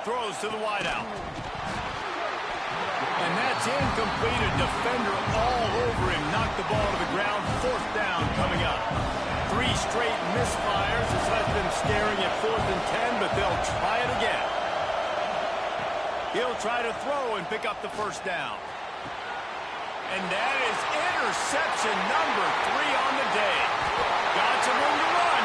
throws to the wideout. And that's incomplete. A defender all over him. Knocked the ball to the ground. 4th down coming up. 3 straight misfires has left them staring at 4th and 10, but they'll try it again. He'll try to throw and pick up the 1st down. And that is interception number 3 on the day. Got some room to run.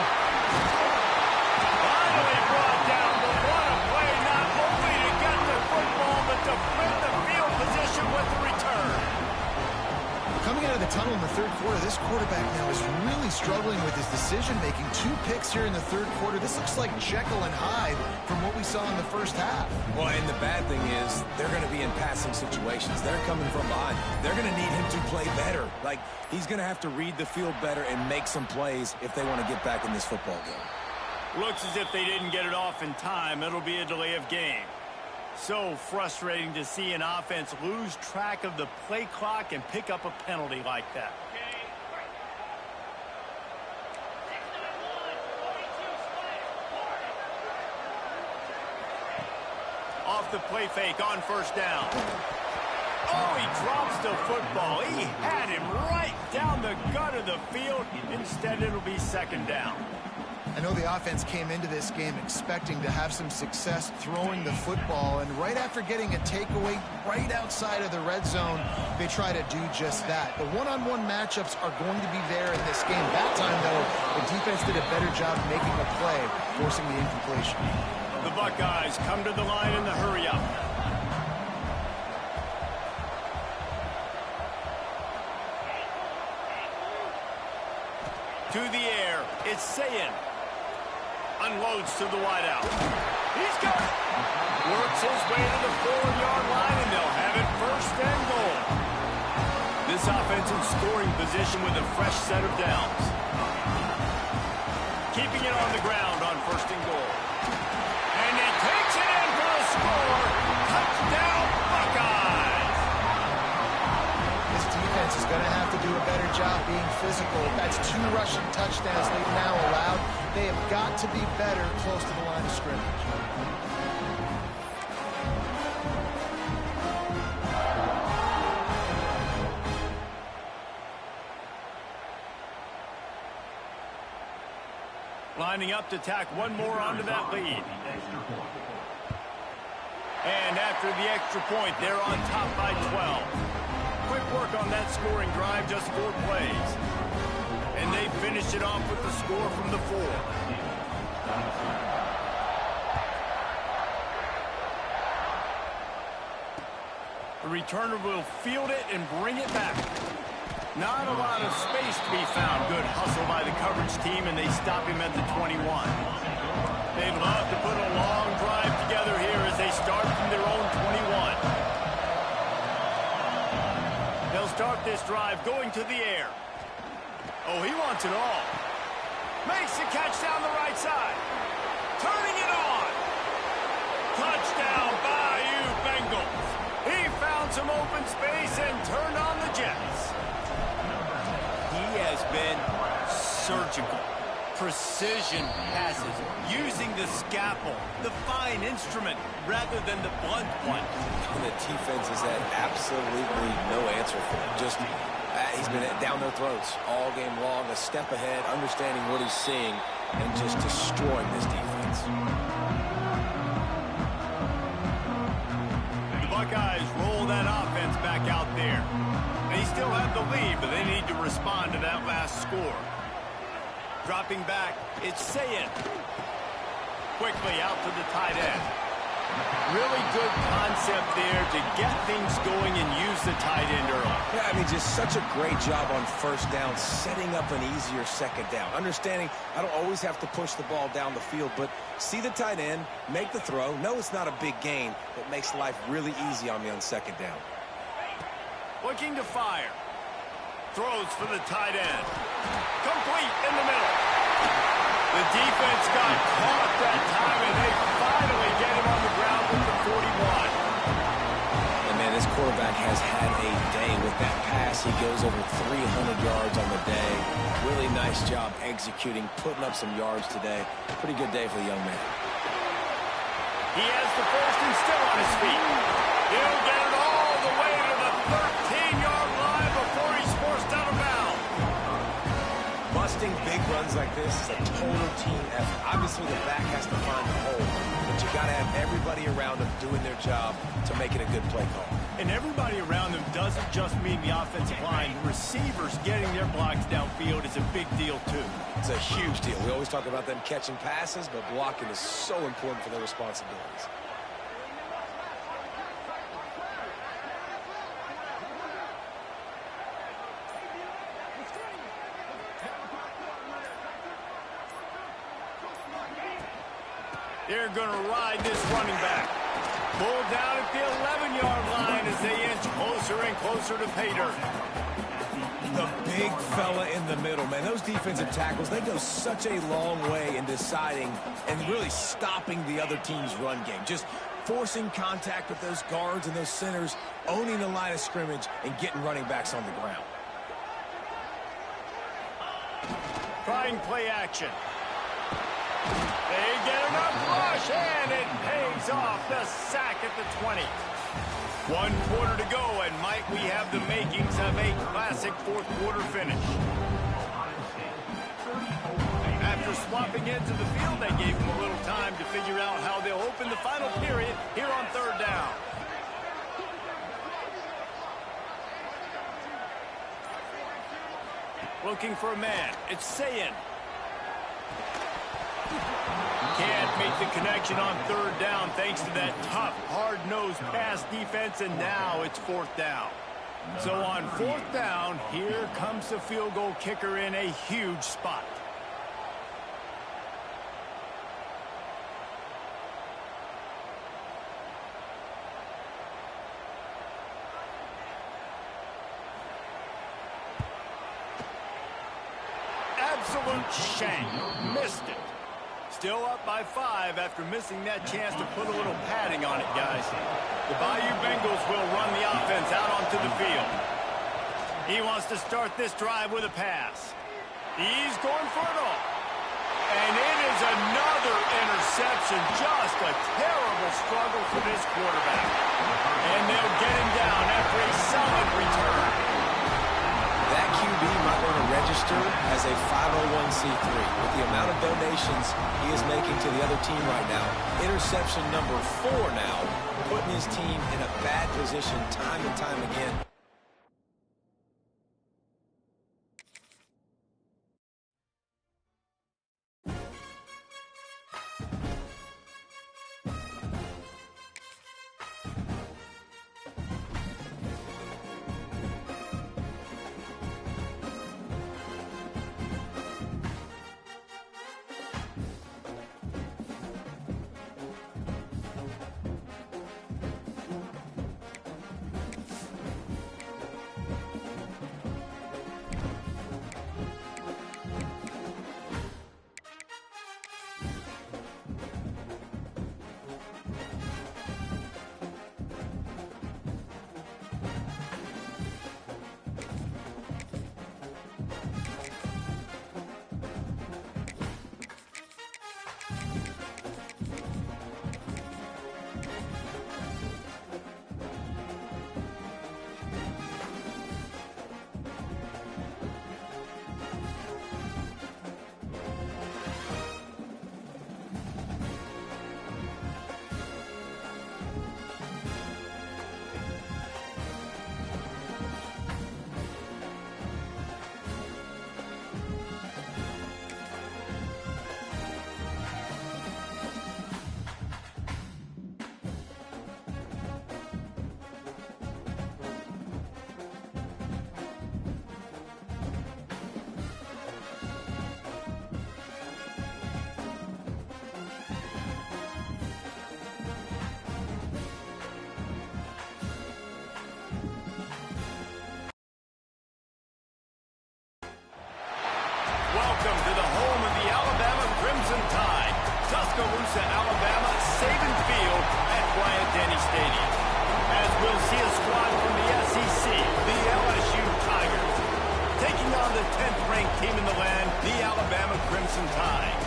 Finally brought down, but what a play, not only to get the football, but to flip the field position with the return. Coming out of the tunnel in the 3rd quarter, this quarterback now is really struggling with his decision-making. 2 picks here in the 3rd quarter. This looks like Jekyll and Hyde from what we saw in the 1st half. Well, and the bad thing is they're going to be in passing situations. They're coming from behind. They're going to need him to play better. Like, he's going to have to read the field better and make some plays if they want to get back in this football game. Looks as if they didn't get it off in time. It'll be a delay of game. So frustrating to see an offense lose track of the play clock and pick up a penalty like that. Off the play fake on 1st down. Oh, he drops the football. He had him right down the gut of the field. Instead, it'll be 2nd down. I know the offense came into this game expecting to have some success throwing the football, and right after getting a takeaway right outside of the red zone, they try to do just that. The one-on-one matchups are going to be there in this game. That time, though, the defense did a better job making a play, forcing the incompletion. The Buckeyes come to the line in the hurry-up. To the air, it's Sayin. Unloads to the wideout. He's got it. Works his way to the 4-yard line, and they'll have it 1st and goal. This offense in scoring position with a fresh set of downs. Keeping it on the ground on 1st and goal. And he takes it in for a score. Touchdown, Buckeyes. This defense is going to have to do a better job being physical. That's 2 rushing touchdowns they've now allowed. They have got to be better close to the line of scrimmage. Lining up to tack one more onto that lead. And after the extra point, they're on top by 12. Quick work on that scoring drive, just 4 plays. And they finished it off with the score from the 4. The returner will field it and bring it back. Not a lot of space to be found. Good hustle by the coverage team, and they stop him at the 21. They'd love to put a long drive together here as they start from their own 21. They'll start this drive going to the air. Oh, he wants it all. Makes the catch down the right side. Turning it on. Touchdown, Bayou Bengals. He found some open space and turned on the Jets. He has been surgical. Precision passes, using the scalpel, the fine instrument, rather than the blunt one. The defense has had absolutely no answer for him. Just, he's been down their throats all game long, a step ahead, understanding what he's seeing, and just destroying this defense. The Buckeyes roll that offense back out there. They still have the lead, but they need to respond to that last score. Dropping back, it's Sayin. Quickly out to the tight end. Really good concept there to get things going and use the tight end early. Yeah, I mean, just such a great job on 1st down, setting up an easier 2nd down. Understanding I don't always have to push the ball down the field, but see the tight end, make the throw. No, it's not a big gain, but makes life really easy on me on 2nd down. Looking to fire. Throws for the tight end. Complete in the middle. The defense got caught that time, and they finally get him on the ground with the 41. And, man, this quarterback has had a day with that pass. He goes over 300 yards on the day. Really nice job executing, putting up some yards today. Pretty good day for the young man. He has the first and still on his feet. He'll get it all the way to the 13-yard line before he's forced out of bounds. Busting big runs like this is a total team effort. Obviously, the back has to find the hole, but you got to have everybody around him doing their job to make it a good play call. And everybody around them doesn't just mean the offensive line. Receivers getting their blocks downfield is a big deal, too. It's a huge deal. We always talk about them catching passes, but blocking is so important for their responsibilities. They're going to ride this running back. Pulled down at the 11-yard line as they inch closer and closer to pay dirt. The big fella in the middle, man. Those defensive tackles, they go such a long way in deciding and really stopping the other team's run game. Just forcing contact with those guards and those centers, owning the line of scrimmage, and getting running backs on the ground. Trying play action. They get enough rush, and it pays off. The sack at the 20. 1 quarter to go, and might we have the makings of a classic fourth-quarter finish. After swapping into the field, they gave them a little time to figure out how they'll open the final period here on third down. Looking for a man. It's Sayin. Can't make the connection on third down thanks to that tough, hard-nosed pass defense, and now it's fourth down. So on fourth down, here comes the field goal kicker in a huge spot. Absolute shank. Missed it. Still up by 5 after missing that chance to put a little padding on it, guys. The Bayou Bengals will run the offense out onto the field. He wants to start this drive with a pass. He's going for it all. And it is another interception. Just a terrible struggle for this quarterback. And they'll get him down after a solid return. That QB might want to register as a 501c3. With the amount of donations he is making to the other team right now, interception number 4 now, putting his team in a bad position time and time again. Welcome to the home of the Alabama Crimson Tide, Tuscaloosa, Alabama, Saban Field at Bryant-Denny Stadium. As we'll see a squad from the SEC, the LSU Tigers, taking on the 10th-ranked team in the land, the Alabama Crimson Tide.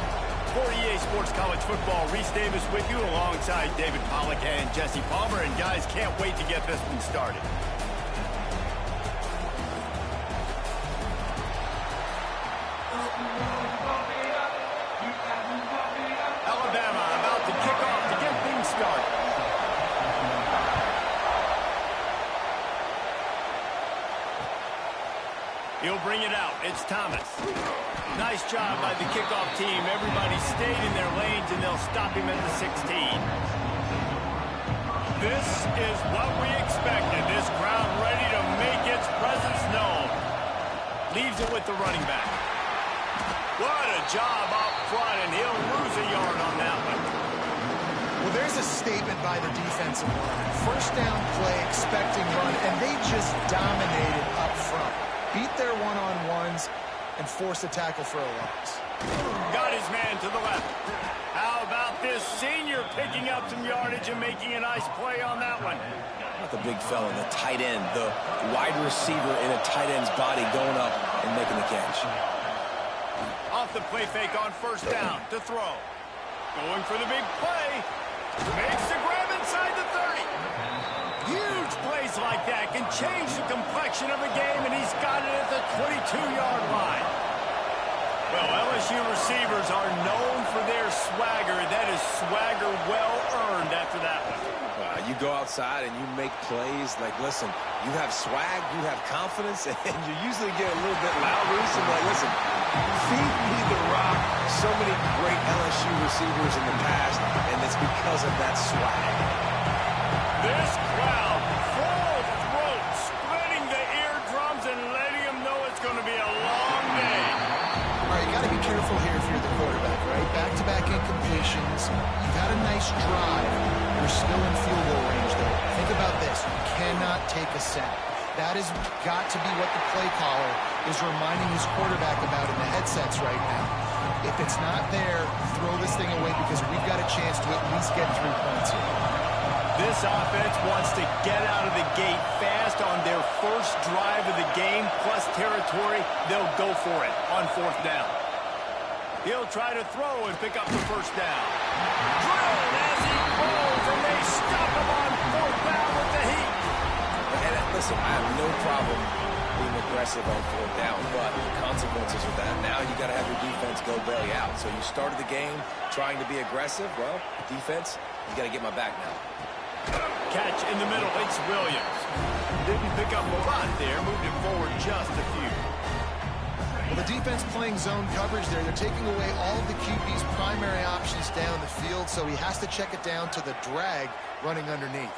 For EA Sports College Football, Reese Davis with you alongside David Pollack and Jesse Palmer. And guys, can't wait to get this one started. Alabama about to kick off to get things started. He'll bring it out. It's Thomas. Nice job by the kickoff team. Everybody stayed in their lanes, and they'll stop him at the 16. This is what we expected. This crowd ready to make its presence known. Leaves it with the running back. What a job up front, and he'll lose a yard on that one. Well, there's a statement by the defensive line. First down play, expecting run, and they just dominated up front. Beat their one-on-ones and force a tackle for a loss. Got his man to the left. How about this senior picking up some yardage and making a nice play on that one? Not the big fella, the tight end, the wide receiver in a tight end's body going up and making the catch. Off the play fake on first down to throw. Going for the big play. Makes the grab inside the 30. Huge plays like that can change the complexion of a game, and he's got it at the 22-yard line. Well, LSU receivers are known for their swagger. That is swagger well-earned after that one. You go outside and you make plays. Like, listen, you have swag, you have confidence, and you usually get a little bit loud. And like, listen, feed me the rock. So many great LSU receivers in the past, and it's because of that swag. This crowd, full throat, spreading the eardrums and letting them know it's going to be a long day. All right, you got to be careful here if you're the quarterback, right? Back-to-back incompletions. You got a nice drive. You're still in field goal range, though. Think about this. You cannot take a sack. That has got to be what the play caller is reminding his quarterback about in the headsets right now. If it's not there, throw this thing away because we've got a chance to at least get 3 points here. This offense wants to get out of the gate fast on their first drive of the game, plus territory. They'll go for it on fourth down. He'll try to throw and pick up the first down. Drilled as he rolls, and they stop him on fourth down with the heat. And listen, I have no problem being aggressive on fourth down, but the consequences of that, now you got to have your defense go belly out. So you started the game trying to be aggressive. Well, defense, you got to get my back now. Catch in the middle, it's Williams. Didn't pick up a lot there, moved it forward just a few. Well, the defense playing zone coverage there. They're taking away all of the QB's primary options down the field, so he has to check it down to the drag running underneath.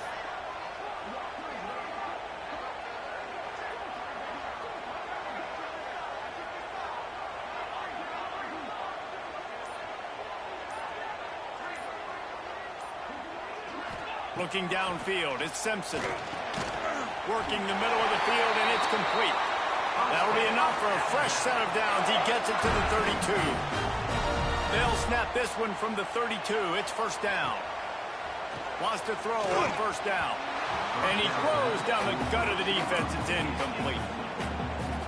Looking downfield, it's Simpson. Working the middle of the field, and it's complete. That'll be enough for a fresh set of downs. He gets it to the 32. They'll snap this one from the 32. It's first down. Wants to throw on first down. And he throws down the gut of the defense. It's incomplete.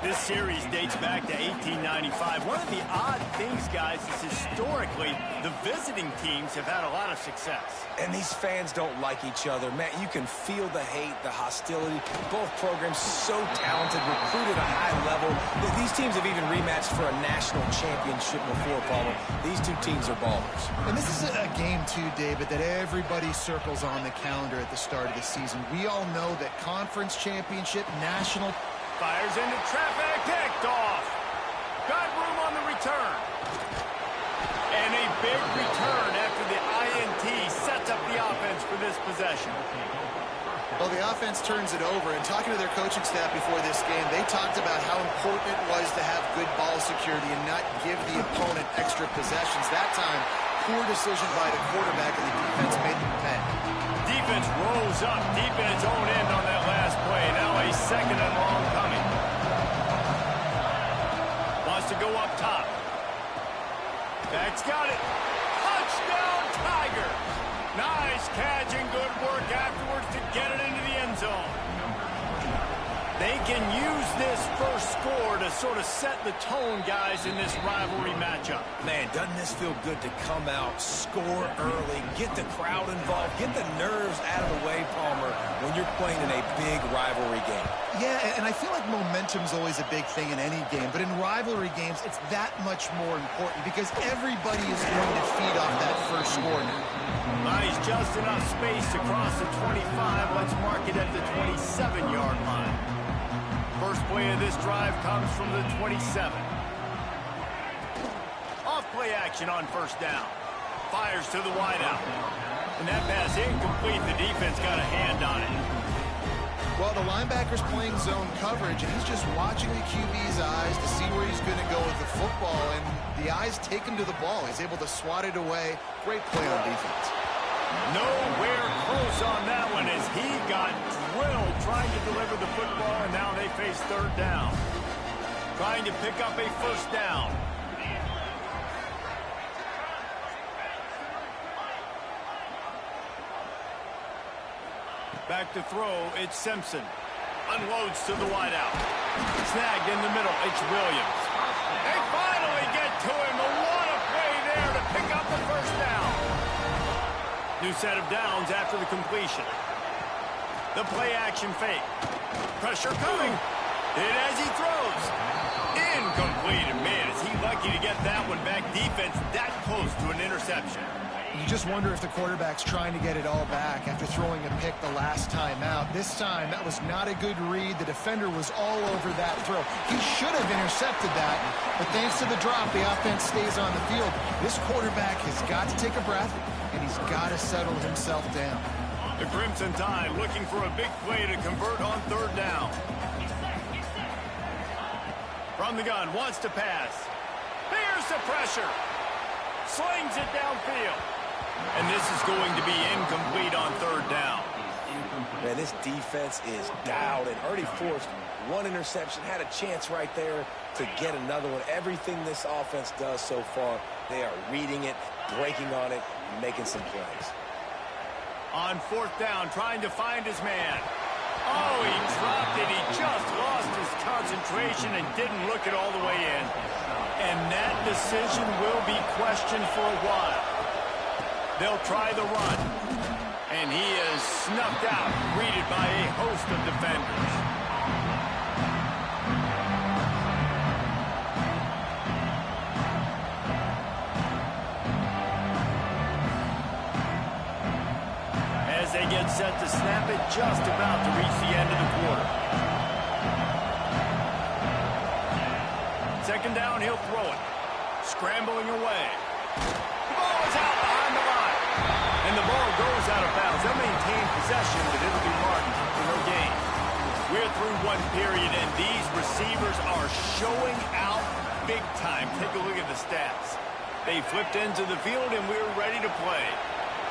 This series dates back to 1895. One of the odd things, guys, is historically the visiting teams have had a lot of success. And these fans don't like each other. Man, you can feel the hate, the hostility. Both programs so talented, recruited at a high level. These teams have even rematched for a national championship before, Palmer. These two teams are ballers. And this is a game, too, David, that everybody circles on the calendar at the start of the season. We all know that conference championship, national... Fires into traffic, picked off. Got room on the return. And a big return after the INT sets up the offense for this possession. Well, the offense turns it over, and talking to their coaching staff before this game, they talked about how important it was to have good ball security and not give the opponent extra possessions. That time, poor decision by the quarterback, and the defense made them pay. Defense rose up deep in its own end on that last play. Now a second and long coming. Wants to go up top. Back's got it. Touchdown, Tiger. Nice catch and good work afterwards to get it into the end zone. They can use this first score to sort of set the tone, guys, in this rivalry matchup. Man, doesn't this feel good to come out, score early, get the crowd involved, get the nerves out of the way, Palmer, when you're playing in a big rivalry game. Yeah, and I feel like momentum's always a big thing in any game, but in rivalry games, it's that much more important because everybody is going to feed off that first score now. Nice, just enough space to cross the 25. Let's mark it at the 27-yard line. First play of this drive comes from the 27. Off play action on first down. Fires to the wideout. And that pass incomplete. The defense got a hand on it. Well, the linebacker's playing zone coverage, and he's just watching the QB's eyes to see where he's going to go with the football, and the eyes take him to the ball. He's able to swat it away. Great play on defense. Nowhere close on that one as he got drilled trying to deliver the football, and now they face third down. Trying to pick up a first down. Back to throw, it's Simpson. Unloads to the wideout. Snagged in the middle, it's Williams. They finally get to him. What a play there to pick up the first down. New set of downs after the completion. The play action fake. Pressure coming. Hit as he throws. Incomplete. And man, is he lucky to get that one back. Defense that close to an interception. You just wonder if the quarterback's trying to get it all back after throwing a pick the last time out. This time, that was not a good read. The defender was all over that throw. He should have intercepted that, but thanks to the drop, the offense stays on the field. This quarterback has got to take a breath, and he's got to settle himself down. The Crimson Tide looking for a big play to convert on third down. From the gun, wants to pass. Here's the pressure. Slings it downfield. And this is going to be incomplete on third down. Man, this defense is dialed and already forced one interception. Had a chance right there to get another one. Everything this offense does so far, they are reading it, breaking on it, making some plays. On fourth down, trying to find his man. Oh, he dropped it. He just lost his concentration and didn't look it all the way in. And that decision will be questioned for a while. They'll try the run. And he is snuffed out, greeted by a host of defenders. As they get set to snap it, just about to reach the end of the quarter. Second down, he'll throw it. Scrambling away. The ball is out behind the line. And the ball goes out of bounds. They'll maintain possession, but it'll be marked for no gain. We're through one period, and these receivers are showing out big time. Take a look at the stats. They flipped into the field, and we're ready to play.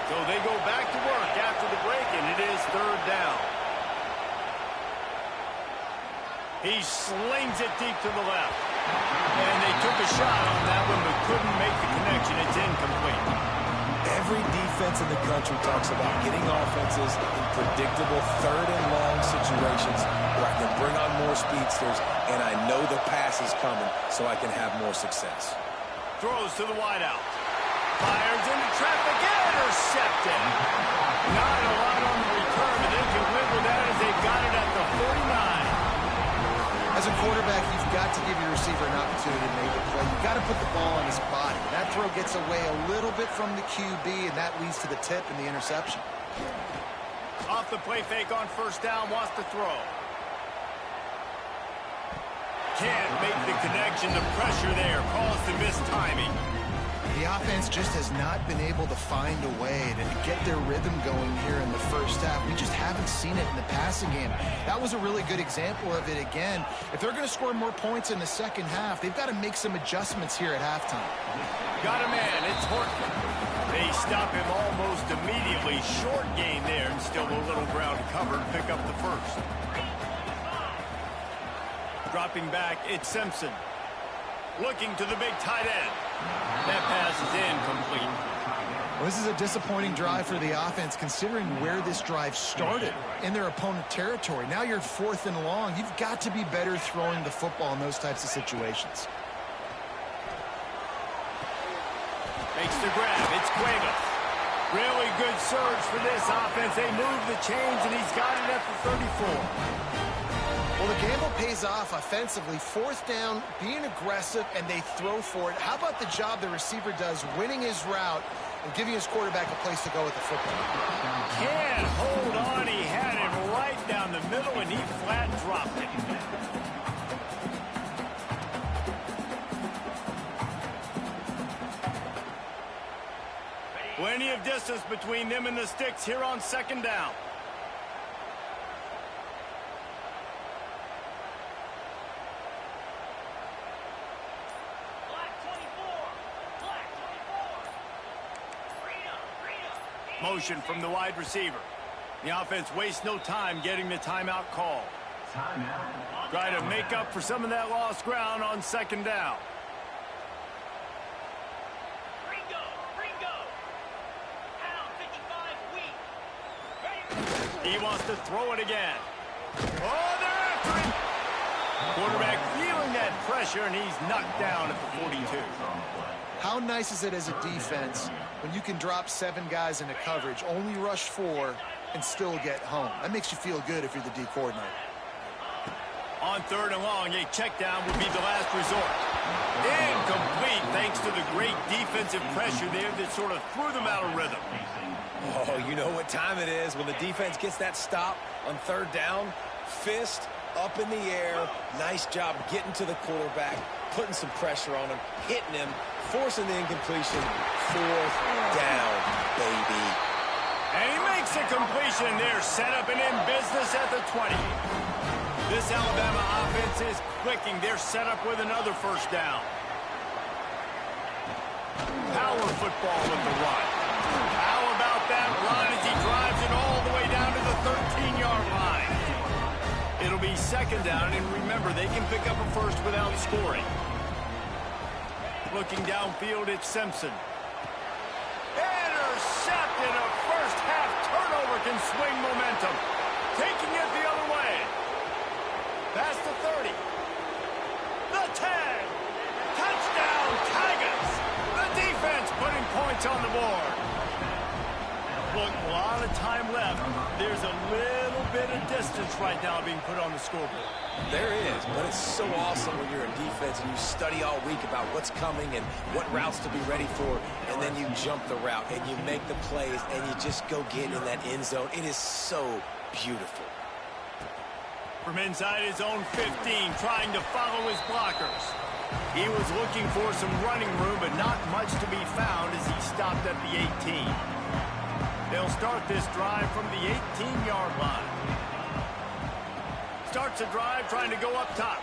So they go back to work after the break, and it is third down. He slings it deep to the left. And they took a shot on that one, but couldn't make the connection. It's incomplete. Every defense in the country talks about getting offenses in predictable third and long situations where I can bring on more speedsters, and I know the pass is coming, so I can have more success. Throws to the wideout. Fires into traffic. Intercepted. Not a lot on the return, but they can live with that as they've got it at the 49. As a quarterback, you've got to give your receiver an opportunity to make a play. You've got to put the ball on his body. That throw gets away a little bit from the QB, and that leads to the tip and the interception. Off the play fake on first down, wants to throw. Can't make the connection. The pressure there caused the missed timing. The offense just has not been able to find a way to get their rhythm going here in the first half. We just haven't seen it in the passing game. That was a really good example of it again. If they're going to score more points in the second half, they've got to make some adjustments here at halftime. Got a man. It's Horton. They stop him almost immediately. Short gain there, and still a little ground to cover to pick up the first. Dropping back, it's Simpson. Looking to the big tight end. That pass is incomplete. Well, this is a disappointing drive for the offense, considering where this drive started, in their opponent territory. Now you're 4th and long. You've got to be better throwing the football in those types of situations. Makes the grab. It's Cuevas. Really good surge for this offense. They move the chains, and he's got it at the 34. Well, the gamble pays off offensively. 4th down, being aggressive, and they throw for it. How about the job the receiver does winning his route and giving his quarterback a place to go with the football? Can't hold on. He had it right down the middle, and he flat dropped it. Plenty of distance between them and the sticks here on 2nd down. Motion from the wide receiver. The offense wastes no time getting the timeout call. Try to make up for some of that lost ground on 2nd down. He wants to throw it again. Oh, they're after him. Quarterback feeling that pressure, and he's knocked down at the 42. How nice is it as a defense when you can drop 7 guys into coverage, only rush 4, and still get home? That makes you feel good if you're the D coordinator. On 3rd and long, a check down would be the last resort. Incomplete thanks to the great defensive pressure there that sort of threw them out of rhythm. Oh, you know what time it is when the defense gets that stop on 3rd down. Fist up in the air. Nice job getting to the quarterback, putting some pressure on him, hitting him, forcing the incompletion. 4th down, baby. And he makes a completion there, set up and in business at the 20. This Alabama offense is clicking. They're set up with another 1st down. Power football with the run. How about that run as he drives it all the way down to the 13-yard line? It'll be 2nd down, and remember, they can pick up a 1st without scoring. Looking downfield, it's Simpson. Intercepted. A first-half turnover can swing momentum. Taking it the other way. Past the 30. The 10. Touchdown, Tigers. The defense putting points on the board. Look, a lot of time left. There's a little bit of distance right now being put on the scoreboard. There is, but it's so awesome when you're in defense and you study all week about what's coming and what routes to be ready for, and then you jump the route and you make the plays and you just go get in that end zone. It is so beautiful. From inside his own 15, trying to follow his blockers. He was looking for some running room, but not much to be found as he stopped at the 18. They'll start this drive from the 18-yard line. Starts a drive trying to go up top.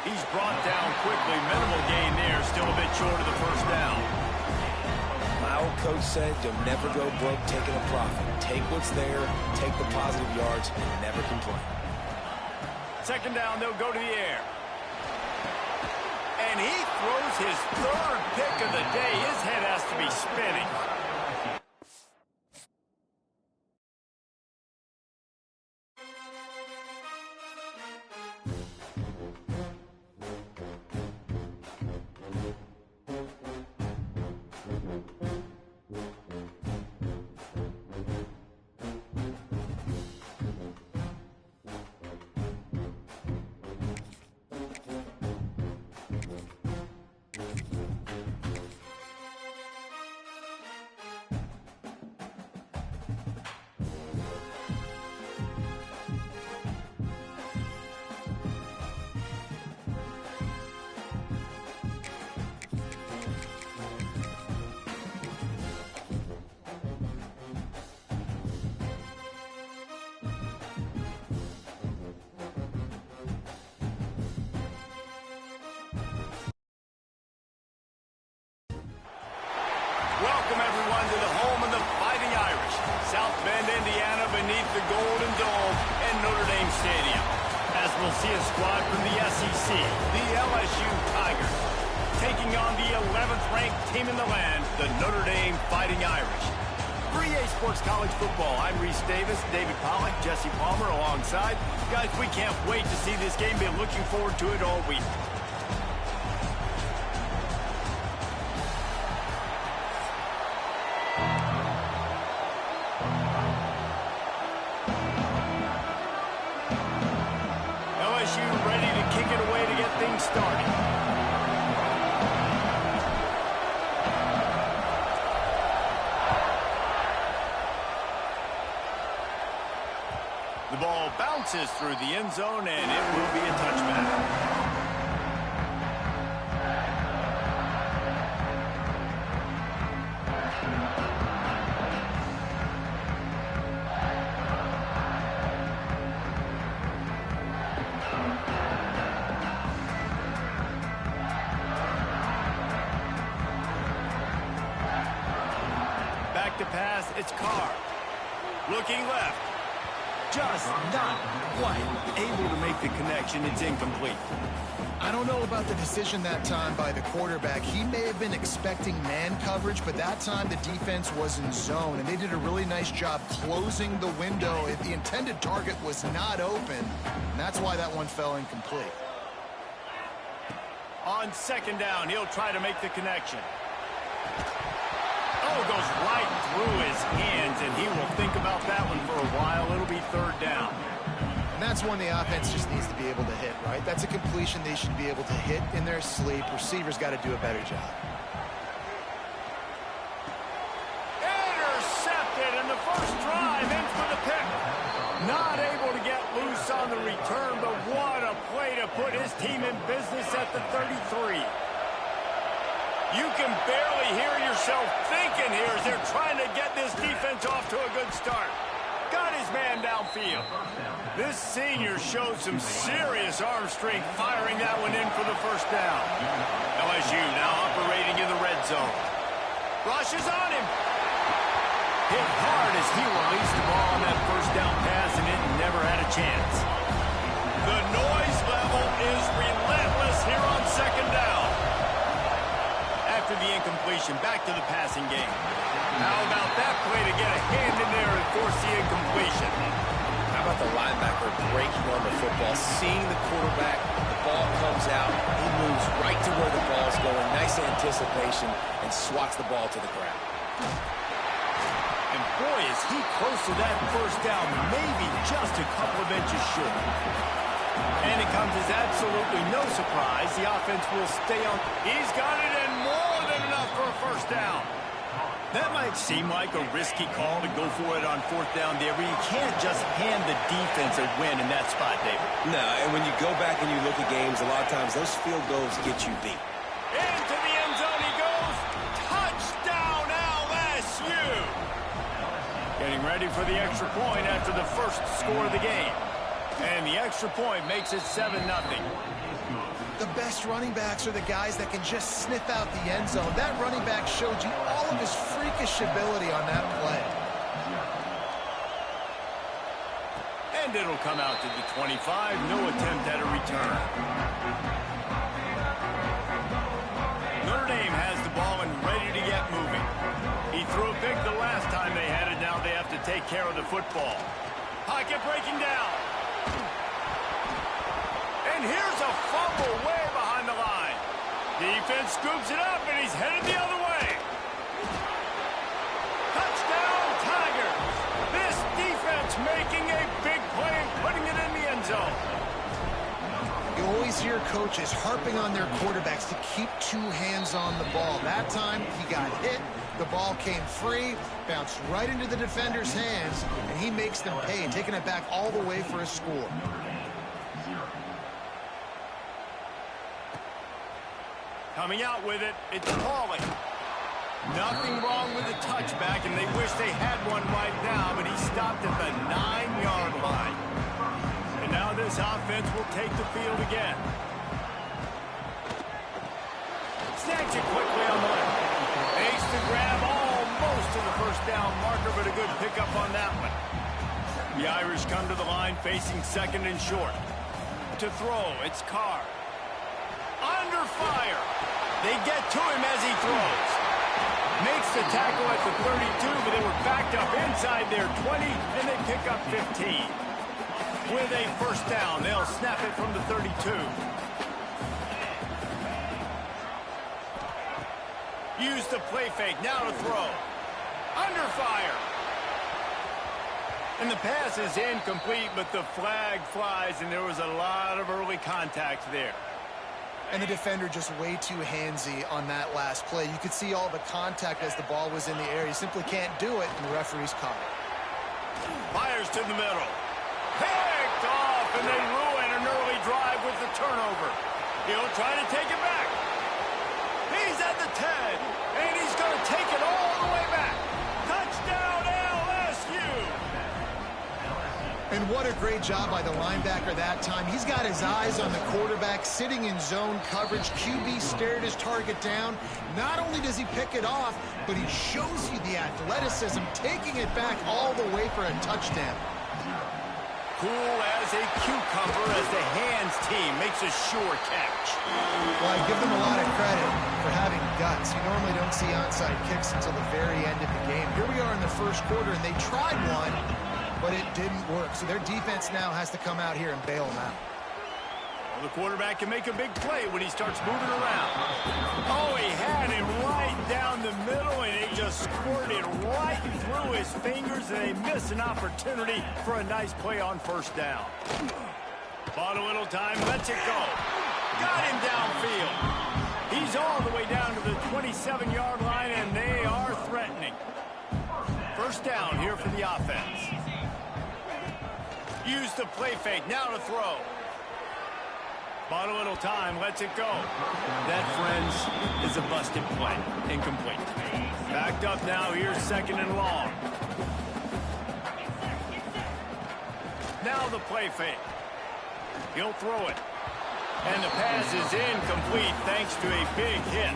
He's brought down quickly. Minimal gain there. Still a bit short of the 1st down. My old coach said you'll never go broke taking a profit. Take what's there, take the positive yards, and never complain. 2nd down, they'll go to the air. And he throws his 3rd pick of the day. His head has to be spinning. Welcome, everyone, to the home of the Fighting Irish. South Bend, Indiana, beneath the Golden Dome and Notre Dame Stadium. As we'll see a squad from the SEC, the LSU Tigers. taking on the 11th ranked team in the land, the Notre Dame Fighting Irish. For EA Sports College Football, I'm Reese Davis, David Pollack, Jesse Palmer alongside. Guys, we can't wait to see this game. Been looking forward to it all week. LSU ready to kick it away to get things started. The ball bounces through the end zone, and it will be a touchback. Back to pass, it's Carr. Looking left. Just not quite able to make the connection. It's incomplete. I don't know about the decision that time by the quarterback. He may have been expecting man coverage, but that time the defense was in zone, and they did a really nice job closing the window if the intended target was not open, and that's why that one fell incomplete. On second down, he'll try to make the connection. Oh, goes right through his hands, and he will think about that one for a while. It'll be third down. And that's one the offense just needs to be able to hit, right? That's a completion they should be able to hit in their sleep. Receivers got to do a better job. Intercepted, and the first drive in for the pick. Not able to get loose on the return, but what a play to put his team in business at the 33. You can barely hear yourself thinking here as they're trying to get this defense off to a good start. Got his man downfield. This senior showed some serious arm strength firing that one in for the first down. LSU now operating in the red zone. Rushes on him. Hit hard as he released the ball on that first down pass, and it never had a chance. The noise level is relentless here on second down. After the incompletion, back to the passing game. How about that play to get a hand in there and force the incompletion? How about the linebacker breaking on the football, seeing the quarterback, the ball comes out, he moves right to where the ball's going, nice anticipation, and swats the ball to the ground. And boy, is he close to that first down, maybe just a couple of inches short. And it comes as absolutely no surprise. The offense will stay on. He's got it, and more than enough for a first down. That might seem like a risky call to go for it on fourth down there, but you can't just hand the defense a win in that spot, David. No, and when you go back and you look at games, a lot of times those field goals get you beat. Into the end zone he goes. Touchdown, LSU. Getting ready for the extra point after the first score of the game. And the extra point makes it 7-0. The best running backs are the guys that can just sniff out the end zone. That running back showed you all of his freakish ability on that play. And it'll come out to the 25. No attempt at a return. Notre Dame has the ball and ready to get moving. He threw a pick the last time they had it. Now they have to take care of the football. Pocket breaking down. And here's a fumble way behind the line. Defense scoops it up, and he's headed the other way. Touchdown, Tigers. This defense making a big play and putting it in the end zone. You always hear coaches harping on their quarterbacks to keep two hands on the ball. That time, he got hit. The ball came free, bounced right into the defender's hands, and he makes them pay, taking it back all the way for a score. Coming out with it, it's Pauling. Nothing wrong with the touchback, and they wish they had one right now, but he stopped at the 9-yard line. And now this offense will take the field again. Snatch it quickly on the left. Ace to grab almost to the first down marker, but a good pickup on that one. The Irish come to the line facing second and short. To throw, it's Carr. Under fire. They get to him as he throws. Makes the tackle at the 32, but they were backed up inside their 20, and they pick up 15. With a first down, they'll snap it from the 32. Use the play fake, now to throw. Under fire. And the pass is incomplete, but the flag flies, and there was a lot of early contact there. And the defender just way too handsy on that last play. You could see all the contact as the ball was in the air. He simply can't do it, and the referee's caught it. Fires to the middle. Picked off, and they ruin an early drive with the turnover. He'll try to take it back. He's at the 10, and he's going to take it all the way back. Touchdown, LSU! And what a great job by the linebacker that time. He's got his eyes on the quarterback, sitting in zone coverage. QB stared his target down. Not only does he pick it off, but he shows you the athleticism, taking it back all the way for a touchdown. Cool as a cucumber as the hands team makes a sure catch. Well, I give them a lot of credit for having guts. You normally don't see onside kicks until the very end of the game. Here we are in the first quarter, and they tried one, but it didn't work. So their defense now has to come out here and bail them out. Well, the quarterback can make a big play when he starts moving around. Oh, he had him right down the middle, and it just squirted right through his fingers, and they miss an opportunity for a nice play on first down. Bought a little time, lets it go. Got him downfield. He's all the way down to the 27-yard line, and they are threatening. First down here for the offense. Use the play fake, now to throw. Bought a little time, lets it go. That, friends, is a busted play. Incomplete. Backed up now, here's second and long. Now the play fake. He'll throw it. And the pass is incomplete thanks to a big hit.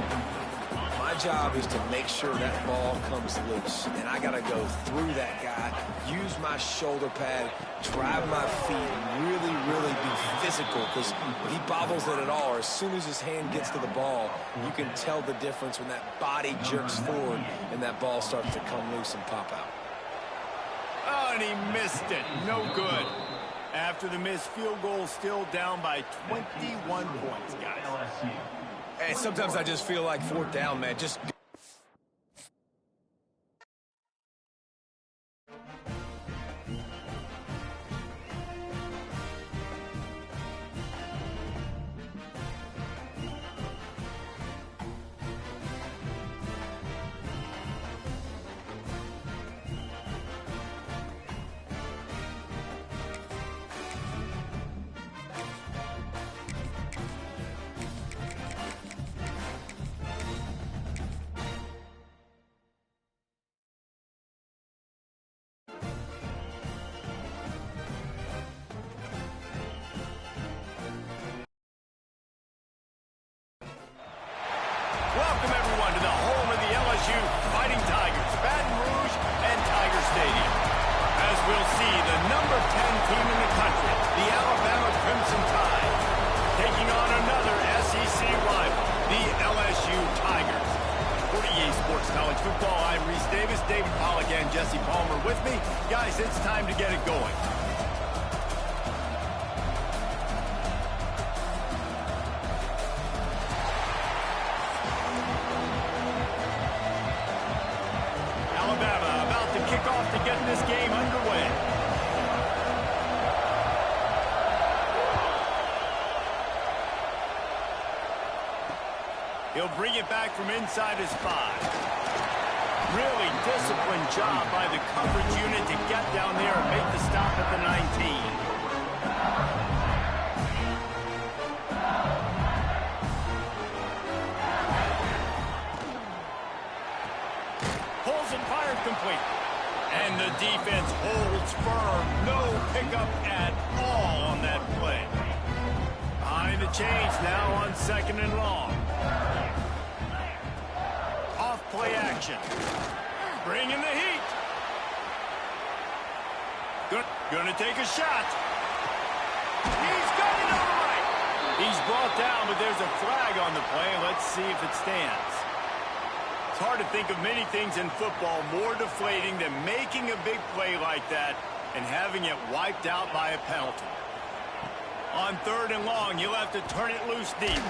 My job is to make sure that ball comes loose, and I got to go through that guy, use my shoulder pad, drive my feet, and really be physical, because if he bobbles it at all, or as soon as his hand gets to the ball, you can tell the difference when that body jerks forward and that ball starts to come loose and pop out. Oh, and he missed it. No good. After the missed field goal, still down by 21 points, guys. Hey, sometimes I just feel like fourth down, man. Just... Welcome, everyone, to the home of the LSU Fighting Tigers, Baton Rouge and Tiger Stadium. As we'll see, the number 10 team in the country, the Alabama Crimson Tide, taking on another SEC rival, the LSU Tigers. For EA Sports College Football, I'm Reese Davis, David Pollack, and Jesse Palmer with me. Guys, it's time to get it going. This game underway. He'll bring it back from inside his 5. Really disciplined job by the coverage unit to get down there and make the stop at the 19. Pulls and fires complete. And the defense holds firm. No pickup at all on that play. Behind the chains now on second and long. Off play action. Bringing the heat. Gonna take a shot. He's got it all right. He He's brought down, but there's a flag on the play. Let's see if it stands. It's hard to think of many things in football more deflating than making a big play like that and having it wiped out by a penalty. On 3rd and long, you'll have to turn it loose deep.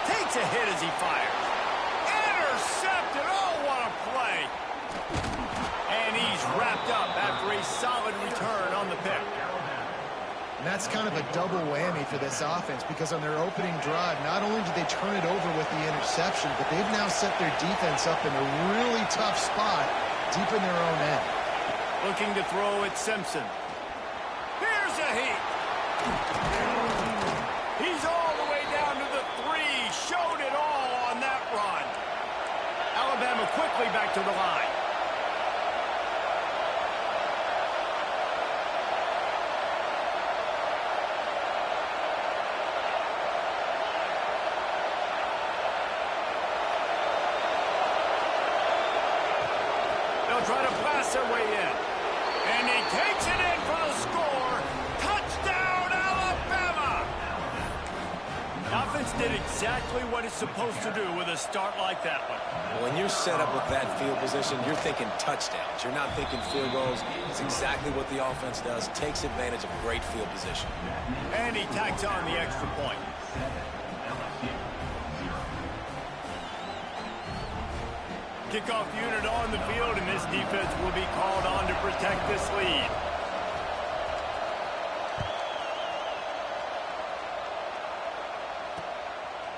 Takes a hit as he fires. Intercepted. Oh, what a play. And he's wrapped up after a solid return on the pick. And that's kind of a double whammy for this offense because on their opening drive, not only did they turn it over with the interception, but they've now set their defense up in a really tough spot deep in their own end. Looking to throw at Simpson. Here's a heat. He's all the way down to the 3. Showed it all on that run. Alabama quickly back to the line. They'll try to blast their way in. And he takes it in for the score. Touchdown, Alabama! The offense did exactly what it's supposed to do with a start like that one. When you're set up with that field position, you're thinking touchdowns. You're not thinking field goals. It's exactly what the offense does. Takes advantage of great field position. And he tacks on the extra point. Kickoff unit on the field, and this defense will be called on to protect this lead.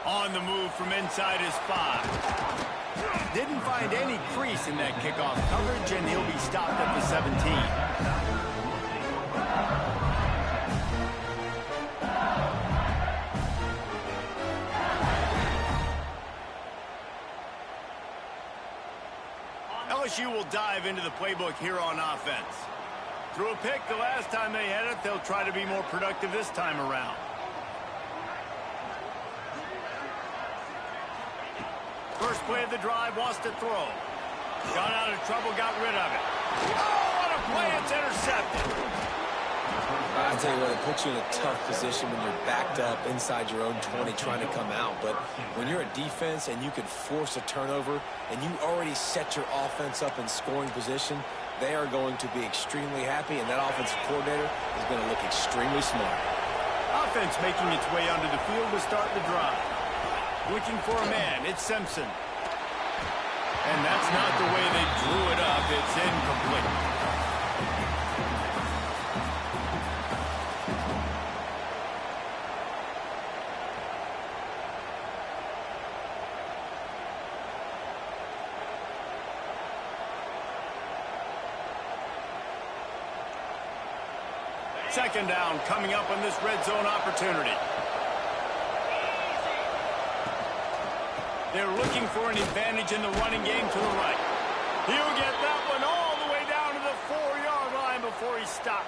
On the move from inside his 5. Didn't find any crease in that kickoff coverage, and he'll be stopped at the 17. LSU will dive into the playbook here on offense. Threw a pick the last time they had it. They'll try to be more productive this time around. First play of the drive, wants to throw. Got out of trouble, got rid of it. Oh, what a play. It's intercepted. I tell you what, it puts you in a tough position when you're backed up inside your own 20 trying to come out. But when you're a defense and you can force a turnover and you already set your offense up in scoring position, they are going to be extremely happy, and that offensive coordinator is going to look extremely smart. Offense making its way onto the field to start the drive. Looking for a man, it's Simpson. And that's not the way they drew it up. It's incomplete. Second down coming up on this red zone opportunity. They're looking for an advantage in the running game to the right. He'll get that one all the way down to the 4-yard line before he stopped.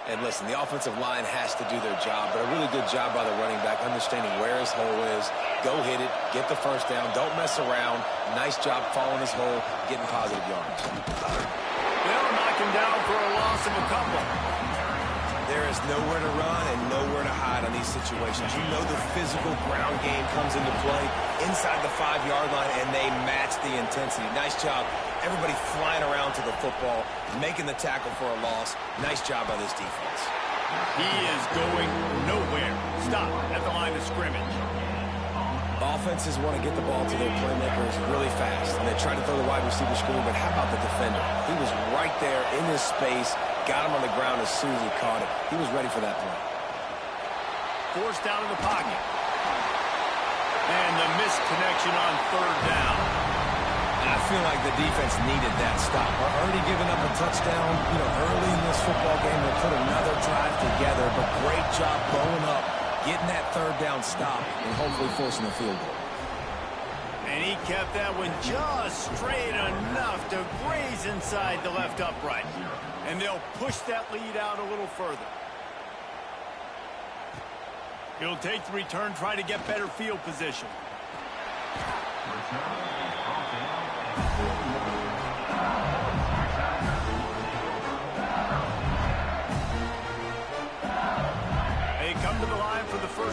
And listen, the offensive line has to do their job, but a really good job by the running back understanding where his hole is. Go hit it, get the first down, don't mess around. Nice job following his hole, getting positive yards. They'll knock him down for a loss of a couple. There is nowhere to run and nowhere to hide on these situations. You know the physical ground game comes into play inside the 5-yard line, and they match the intensity. Nice job. Everybody flying around to the football, making the tackle for a loss. Nice job by this defense. He is going nowhere. Stop at the line of scrimmage. Offenses want to get the ball to their playmakers really fast, and they try to throw the wide receiver screen, but how about the defender? He was right there in his space, got him on the ground as soon as he caught it. He was ready for that play. Forced out of the pocket. And the missed connection on 3rd down. I feel like the defense needed that stop. We're already giving up a touchdown, early in this football game to put another drive together, but great job blowing up, getting that 3rd down stop, and hopefully forcing a field goal. And he kept that one just straight enough to graze inside the left upright. And they'll push that lead out a little further. He'll take the return, try to get better field position. They come to the line for the first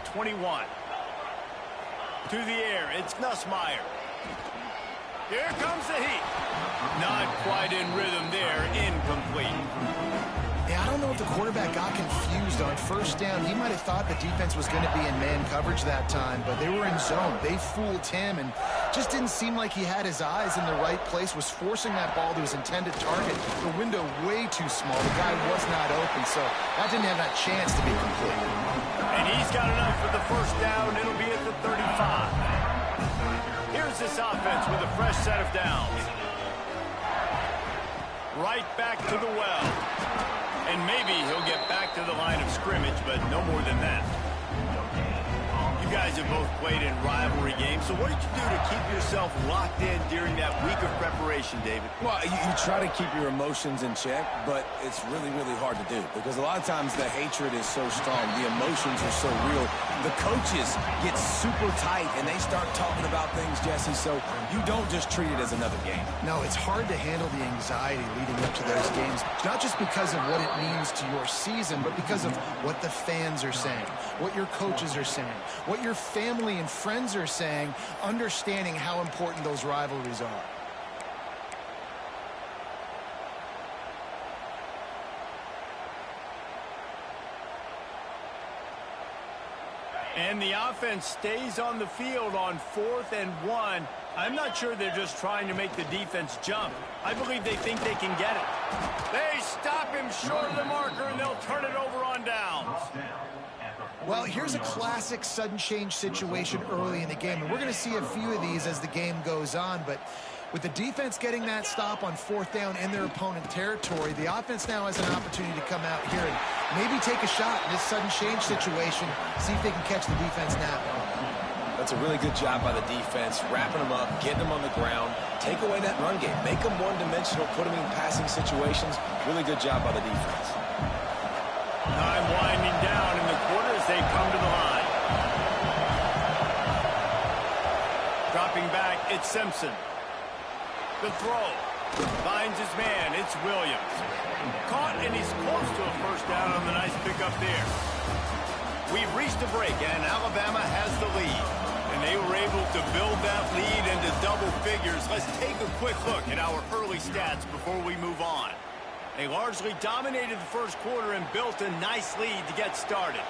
with 21. To the air, it's Nussmeier. Here comes the heat. Not quite in rhythm there, incomplete. Yeah, I don't know if the quarterback got confused on first down. He might have thought the defense was going to be in man coverage that time, but they were in zone. They fooled him and just didn't seem like he had his eyes in the right place, was forcing that ball to his intended target. The window way too small. The guy was not open, so that didn't have that chance to be complete. And he's got enough for the first down. It'll be at the 35. Here's this offense with a fresh set of downs. Right back to the well. And maybe he'll get back to the line of scrimmage, but no more than that. You guys have both played in rivalry games, so what did you do to keep yourself locked in during that week of preparation, David? Well, you try to keep your emotions in check, but it's really, really hard to do because a lot of times the hatred is so strong. The emotions are so real. The coaches get super tight, and they start talking about things, Jesse, so you don't just treat it as another game. No, it's hard to handle the anxiety leading up to those games, not just because of what it means to your season, but because of what the fans are saying, what your coaches are saying, what your family and friends are saying, understanding how important those rivalries are. And the offense stays on the field on 4th and 1. I'm not sure they're just trying to make the defense jump. I believe they think they can get it. They stop him short of the marker, and they'll turn it over on downs. Well, here's a classic sudden change situation early in the game, and we're going to see a few of these as the game goes on, but with the defense getting that stop on 4th down in their opponent territory, the offense now has an opportunity to come out here and maybe take a shot in this sudden change situation, see if they can catch the defense now. That's a really good job by the defense, wrapping them up, getting them on the ground, take away that run game, make them one-dimensional, put them in passing situations. Really good job by the defense. Time winding down in the quarter as they come to the line. Dropping back, it's Simpson. The throw. Finds his man, it's Williams. Caught, and he's close to a first down on the nice pickup there. We've reached a break, and Alabama has the lead. And they were able to build that lead into double figures. Let's take a quick look at our early stats before we move on. They largely dominated the first quarter and built a nice lead to get started.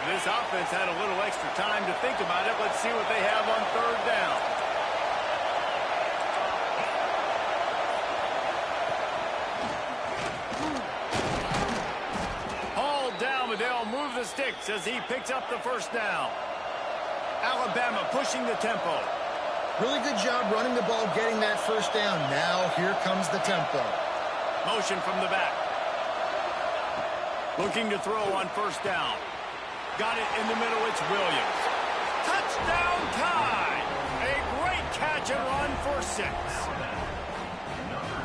This offense had a little extra time to think about it. Let's see what they have on 3rd down. Hauled down, but they'll move the sticks as he picks up the first down. Alabama pushing the tempo. Really good job running the ball, getting that first down. Now here comes the tempo. Motion from the back. Looking to throw on 1st down. Got it in the middle, it's Williams. Touchdown time! A great catch and run for 6.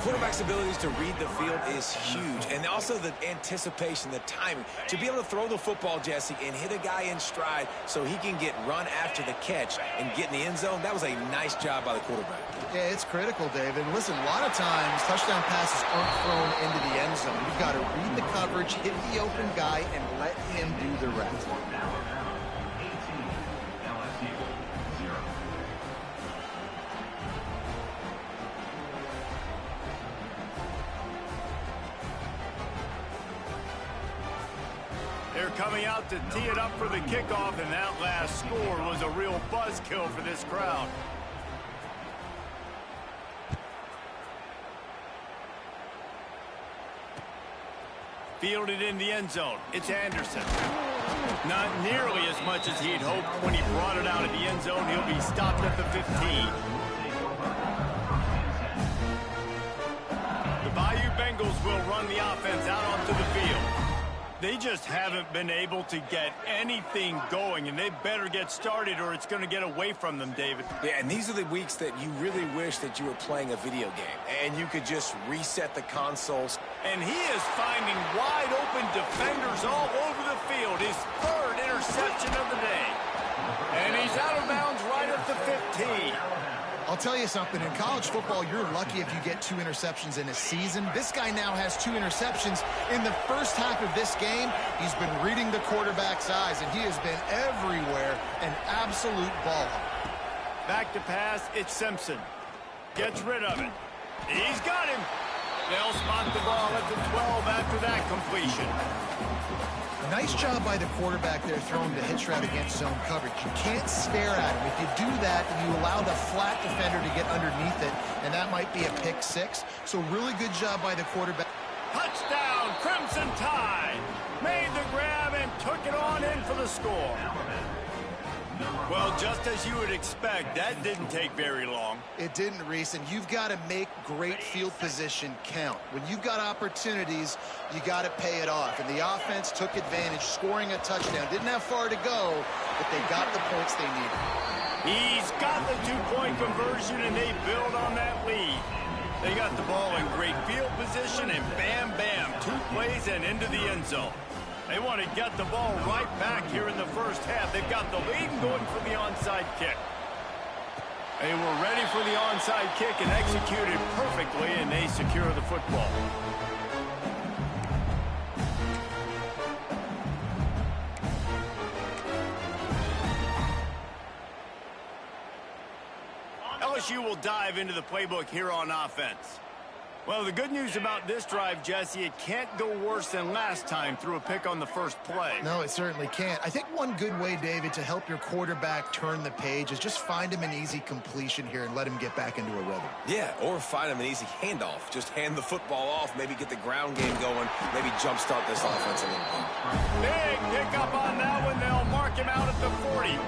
Quarterback's abilities to read the field is huge, and also the anticipation, the timing. To be able to throw the football, Jesse, and hit a guy in stride so he can get run after the catch and get in the end zone, that was a nice job by the quarterback. Yeah, it's critical, David. Listen, a lot of times touchdown passes aren't thrown into the end zone. You've got to read the coverage, hit the open guy, and let him do the rest. They're coming out to tee it up for the kickoff, and that last score was a real buzzkill for this crowd. Fielded in the end zone. It's Anderson. Not nearly as much as he'd hoped when he brought it out of the end zone. He'll be stopped at the 15. The Bayou Bengals will run the offense out onto the field. They just haven't been able to get anything going, and they better get started or it's going to get away from them, David. Yeah, and these are the weeks that you really wish that you were playing a video game and you could just reset the consoles. And he is finding wide open defenders all over the field. His 3rd interception of the day. And he's out of bounds right at the 15. I'll tell you something. In college football, you're lucky if you get 2 interceptions in a season. This guy now has 2 interceptions. In the first half of this game, he's been reading the quarterback's eyes, and he has been everywhere, an absolute ball hawk. Back to pass, it's Simpson. Gets rid of it. He's got him. They'll spot the ball at the 12 after that completion. Nice job by the quarterback there throwing the hitch route against zone coverage. You can't stare at him. If you do that, you allow the flat defender to get underneath it, and that might be a pick 6. So really good job by the quarterback. Touchdown, Crimson Tide. Made the grab and took it on in for the score. Well, just as you would expect, that didn't take very long. It didn't, Reese, and you've got to make great field position count. When you've got opportunities, you got to pay it off. And the offense took advantage, scoring a touchdown. Didn't have far to go, but they got the points they needed. He's got the 2-point conversion, and they build on that lead. They got the ball in great field position, and bam, bam, 2 plays and into the end zone. They want to get the ball right back here in the first half. They've got the lead and going for the onside kick. They were ready for the onside kick and executed perfectly, and they secure the football. LSU will dive into the playbook here on offense. Well, the good news about this drive, Jesse, it can't go worse than last time through a pick on the first play. No, it certainly can't. I think one good way, David, to help your quarterback turn the page is just find him an easy completion here and let him get back into a rhythm. Yeah, or find him an easy handoff. Just hand the football off, maybe get the ground game going, maybe jumpstart this offense a little bit. Big pickup on that one. They'll mark him out at the 40.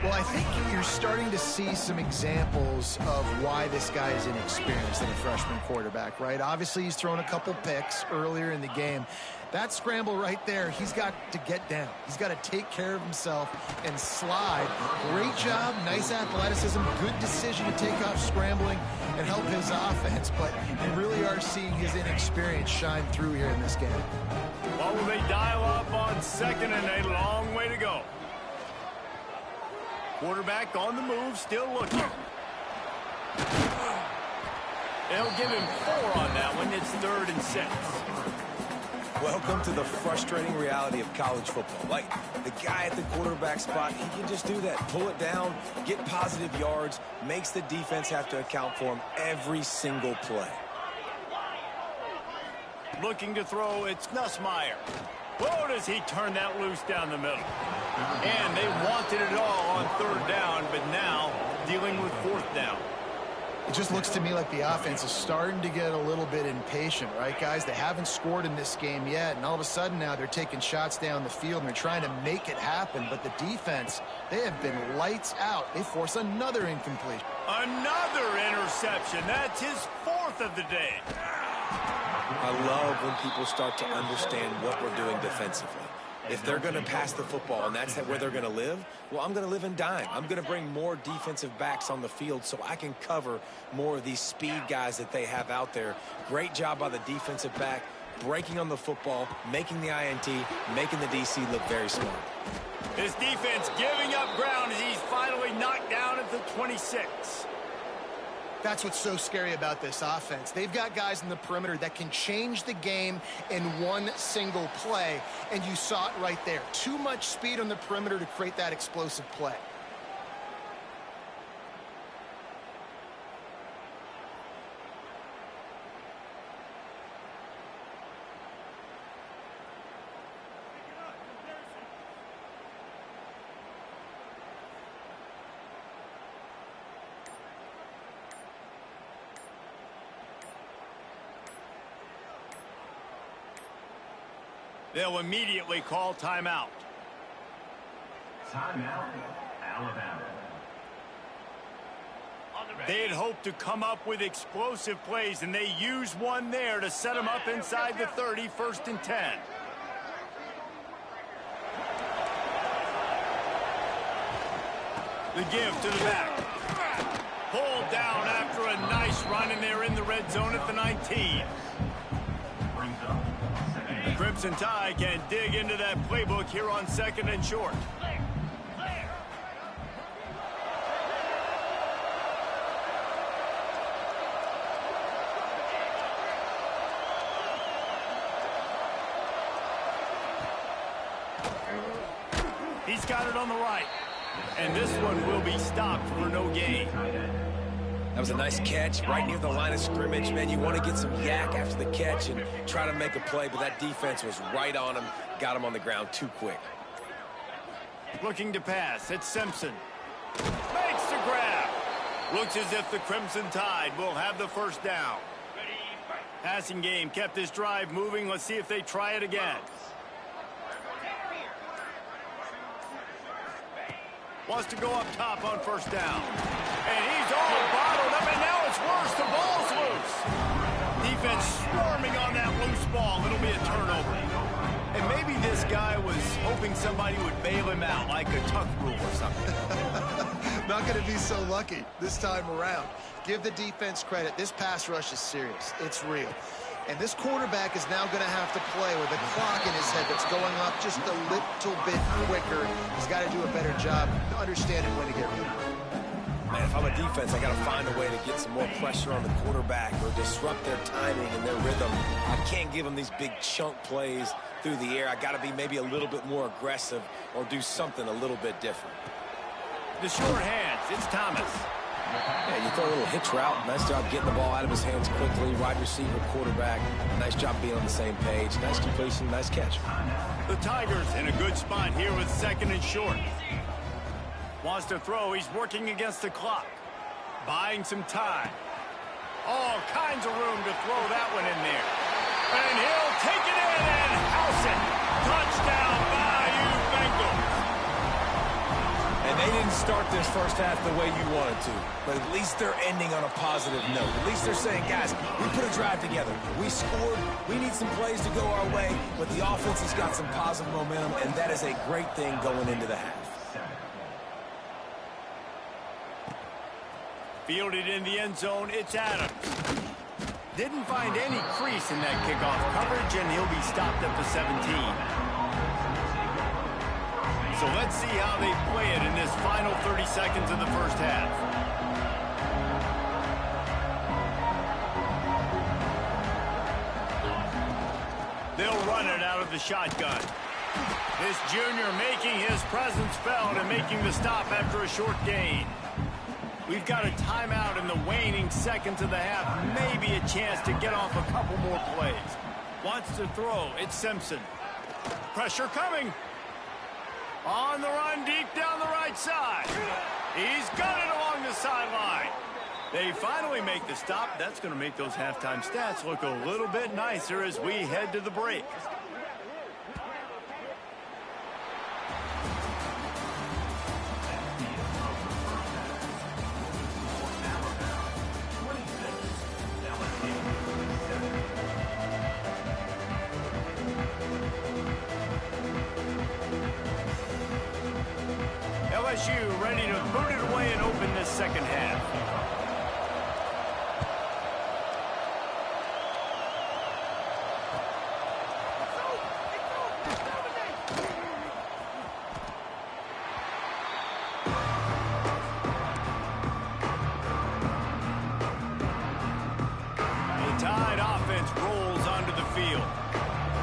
Well, I think you're starting to see some examples of why this guy is inexperienced in a freshman quarterback, right? Obviously, he's thrown a couple picks earlier in the game. That scramble right there, he's got to get down. He's got to take care of himself and slide. Great job, nice athleticism, good decision to take off scrambling and help his offense, but you really are seeing his inexperience shine through here in this game. Well, will they dial up on second and a long way to go? Quarterback on the move, still looking. They'll give him 4 on that one. It's 3rd and 6. Welcome to the frustrating reality of college football. Like, the guy at the quarterback spot, he can just do that. Pull it down, get positive yards, makes the defense have to account for him every single play. Looking to throw, it's Nussmeier. Whoa, does he turn that loose down the middle. And they wanted it all on 3rd down, but now dealing with 4th down. It just looks to me like the offense is starting to get a little bit impatient, right, guys? They haven't scored in this game yet, and all of a sudden now they're taking shots down the field and they're trying to make it happen, but the defense, they have been lights out. They force another incompletion. Another interception. That's his 4th of the day. I love when people start to understand what we're doing defensively. If they're going to pass the football and that's where they're going to live, well, I'm going to live in dime. I'm going to bring more defensive backs on the field so I can cover more of these speed guys that they have out there. Great job by the defensive back, breaking on the football, making the INT, making the DC look very smart. His defense giving up ground as he's finally knocked down at the 26. That's what's so scary about this offense. They've got guys in the perimeter that can change the game in one single play, and you saw it right there. Too much speed on the perimeter to create that explosive play. They'll immediately call timeout. Timeout, Alabama. They had hoped to come up with explosive plays, and they used one there to set them up inside the 30, 1st and 10. The give to the back. Pulled down after a nice run, and they're in the red zone at the 19. Crimson Tide can dig into that playbook here on 2nd and short. He's got it on the right. And this one will be stopped for no gain. That was a nice catch right near the line of scrimmage. Man, you want to get some yak after the catch and try to make a play, but that defense was right on him. Got him on the ground too quick. Looking to pass. It's Simpson. Makes the grab. Looks as if the Crimson Tide will have the first down. Passing game kept this drive moving. Let's see if they try it again. Wants to go up top on first down. And he's all bottled up, and now it's worse. The ball's loose. Defense swarming on that loose ball. It'll be a turnover. And maybe this guy was hoping somebody would bail him out, like a tuck rule or something. Not going to be so lucky this time around. Give the defense credit. This pass rush is serious. It's real. And this quarterback is now going to have to play with a clock in his head that's going up just a little bit quicker. He's got to do a better job understanding when to get rid of it. Man, if I'm a defense, I got to find a way to get some more pressure on the quarterback or disrupt their timing and their rhythm. I can't give them these big chunk plays through the air. I got to be maybe a little bit more aggressive or do something a little bit different. The short hands, it's Thomas. Yeah, you throw a little hitch route. Nice job getting the ball out of his hands quickly. Wide receiver, quarterback. Nice job being on the same page. Nice completion, nice catch. The Tigers in a good spot here with second and short. Wants to throw. He's working against the clock. Buying some time. All kinds of room to throw that one in there. And he'll take it in and house it. Touchdown, Bayou Bengals. And they didn't start this first half the way you wanted to. But at least they're ending on a positive note. At least they're saying, guys, we put a drive together. We scored. We need some plays to go our way. But the offense has got some positive momentum, and that is a great thing going into the half. Fielded in the end zone, it's Adams. Didn't find any crease in that kickoff coverage, and he'll be stopped at the 17. So let's see how they play it in this final 30 seconds of the first half. They'll run it out of the shotgun. This junior making his presence felt and making the stop after a short gain. We've got a timeout in the waning seconds of the half. Maybe a chance to get off a couple more plays. Wants to throw. It's Simpson. Pressure coming. On the run deep down the right side. He's got it along the sideline. They finally make the stop. That's going to make those halftime stats look a little bit nicer as we head to the break. LSU ready to boot it away and open this second half. The Tide offense rolls onto the field.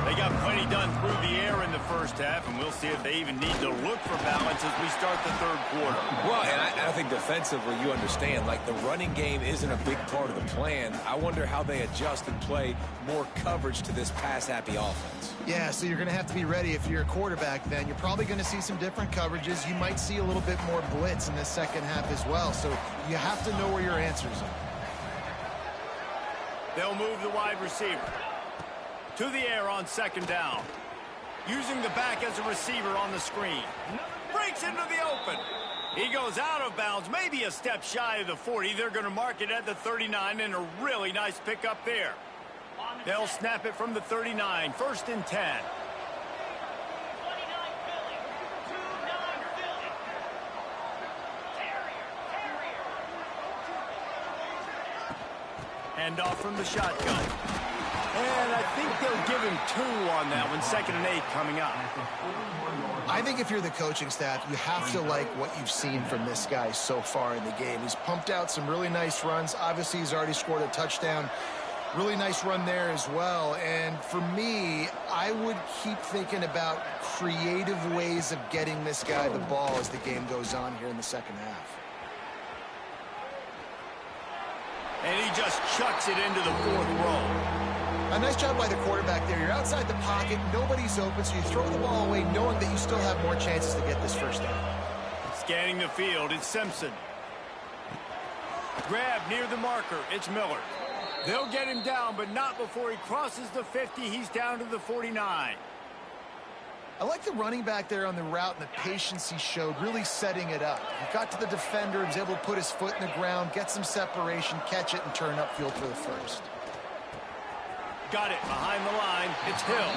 They got plenty done through the air in the first half, and we'll see if they even need to look for balance as we start the third quarter. Well, and I think defensively, you understand, like the running game isn't a big part of the plan. I wonder how they adjust and play more coverage to this pass-happy offense. Yeah, so you're going to have to be ready if you're a quarterback then. You're probably going to see some different coverages. You might see a little bit more blitz in the second half as well, so you have to know where your answers are. They'll move the wide receiver to the air on second down. Using the back as a receiver on the screen. Breaks into the open. He goes out of bounds, maybe a step shy of the 40. They're going to mark it at the 39, and a really nice pickup there. They'll snap it from the 39, 1st and 10. Hand off from the shotgun. And I think they'll give him 2 on that one. 2nd and 8 coming up. I think if you're the coaching staff, you have to like what you've seen from this guy so far in the game. He's pumped out some really nice runs. Obviously, he's already scored a touchdown. Really nice run there as well. And for me, I would keep thinking about creative ways of getting this guy the ball as the game goes on here in the second half. And he just chucks it into the fourth row. A nice job by the quarterback there. You're outside the pocket, nobody's open, so you throw the ball away knowing that you still have more chances to get this first down. Scanning the field, it's Simpson. Grab near the marker, it's Miller. They'll get him down, but not before he crosses the 50. He's down to the 49. I like the running back there on the route and the patience he showed, really setting it up. He got to the defender, he was able to put his foot in the ground, get some separation, catch it, and turn upfield for the first. Got it behind the line. It's Hill.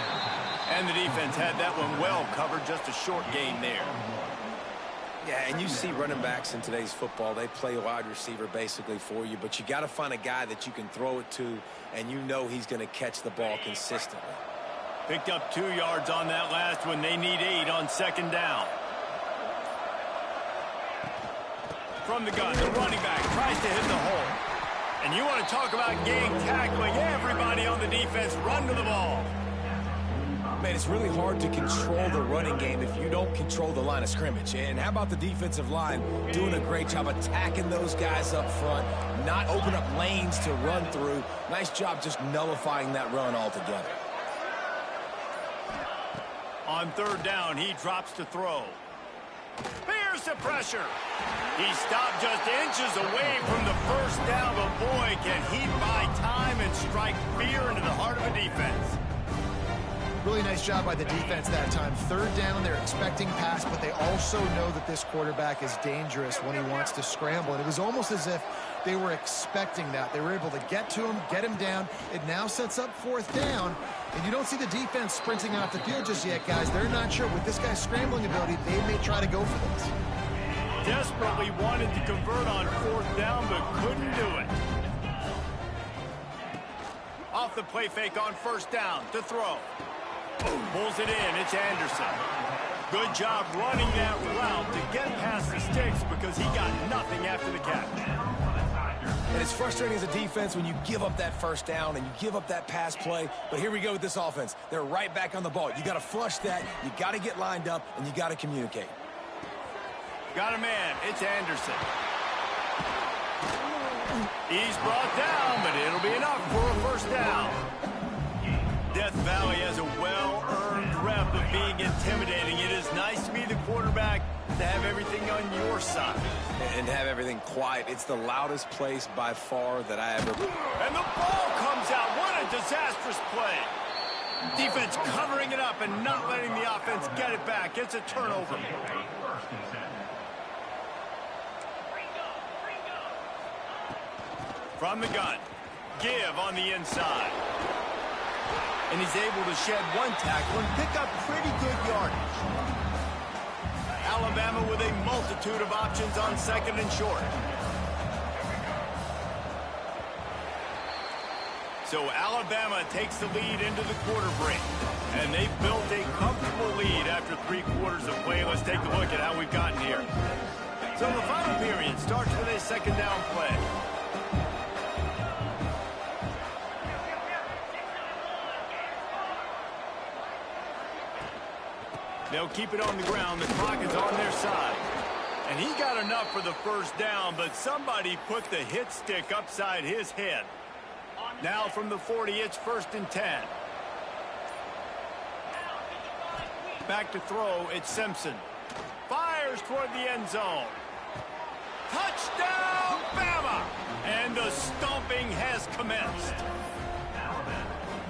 And the defense had that one well covered. Just a short gain there. Yeah, and you see running backs in today's football, they play wide receiver basically for you, but you got to find a guy that you can throw it to, and you know he's going to catch the ball consistently. Picked up 2 yards on that last one. They need 8 on second down. From the gun, the running back tries to hit the hole. And you want to talk about gang tackling. Everybody on the defense run to the ball. Man, it's really hard to control the running game if you don't control the line of scrimmage. And how about the defensive line doing a great job attacking those guys up front, not open up lanes to run through. Nice job just nullifying that run altogether. On third down, he drops to throw. Here's the pressure. He stopped just inches away from the first down, but boy, can he buy time and strike fear into the heart of a defense. Really nice job by the defense that time. Third down, they're expecting pass, but they also know that this quarterback is dangerous when he wants to scramble. And it was almost as if they were expecting that. They were able to get to him, get him down. It now sets up fourth down. And you don't see the defense sprinting off the field just yet, guys. They're not sure. With this guy's scrambling ability, they may try to go for this. Desperately wanted to convert on fourth down, but couldn't do it. Off the play fake on first down to throw. Pulls it in. It's Anderson. Good job running that route to get past the sticks because he got nothing after the catch. And it's frustrating as a defense when you give up that first down and you give up that pass play. But here we go with this offense. They're right back on the ball. You got to flush that. You got to get lined up, and you got to communicate. Got a man. It's Anderson. He's brought down, but it'll be enough for a first down. Death Valley has a well-earned rep of being intimidating. It is nice to be the quarterback, to have everything on your side. And have everything quiet. It's the loudest place by far that I ever... And the ball comes out. What a disastrous play. Defense covering it up and not letting the offense get it back. It's a turnover. From the gun. Give on the inside. And he's able to shed one tackle and pick up pretty good yardage. Alabama with a multitude of options on second and short. So Alabama takes the lead into the quarter break. And they've built a comfortable lead after 3 quarters of play. Let's take a look at how we've gotten here. So the final period starts with a second down play. They'll keep it on the ground. The clock is on their side. And he got enough for the first down, but somebody put the hit stick upside his head. Now from the 40, it's first and 10. Back to throw, it's Simpson. Fires toward the end zone. Touchdown, Bama! And the stomping has commenced.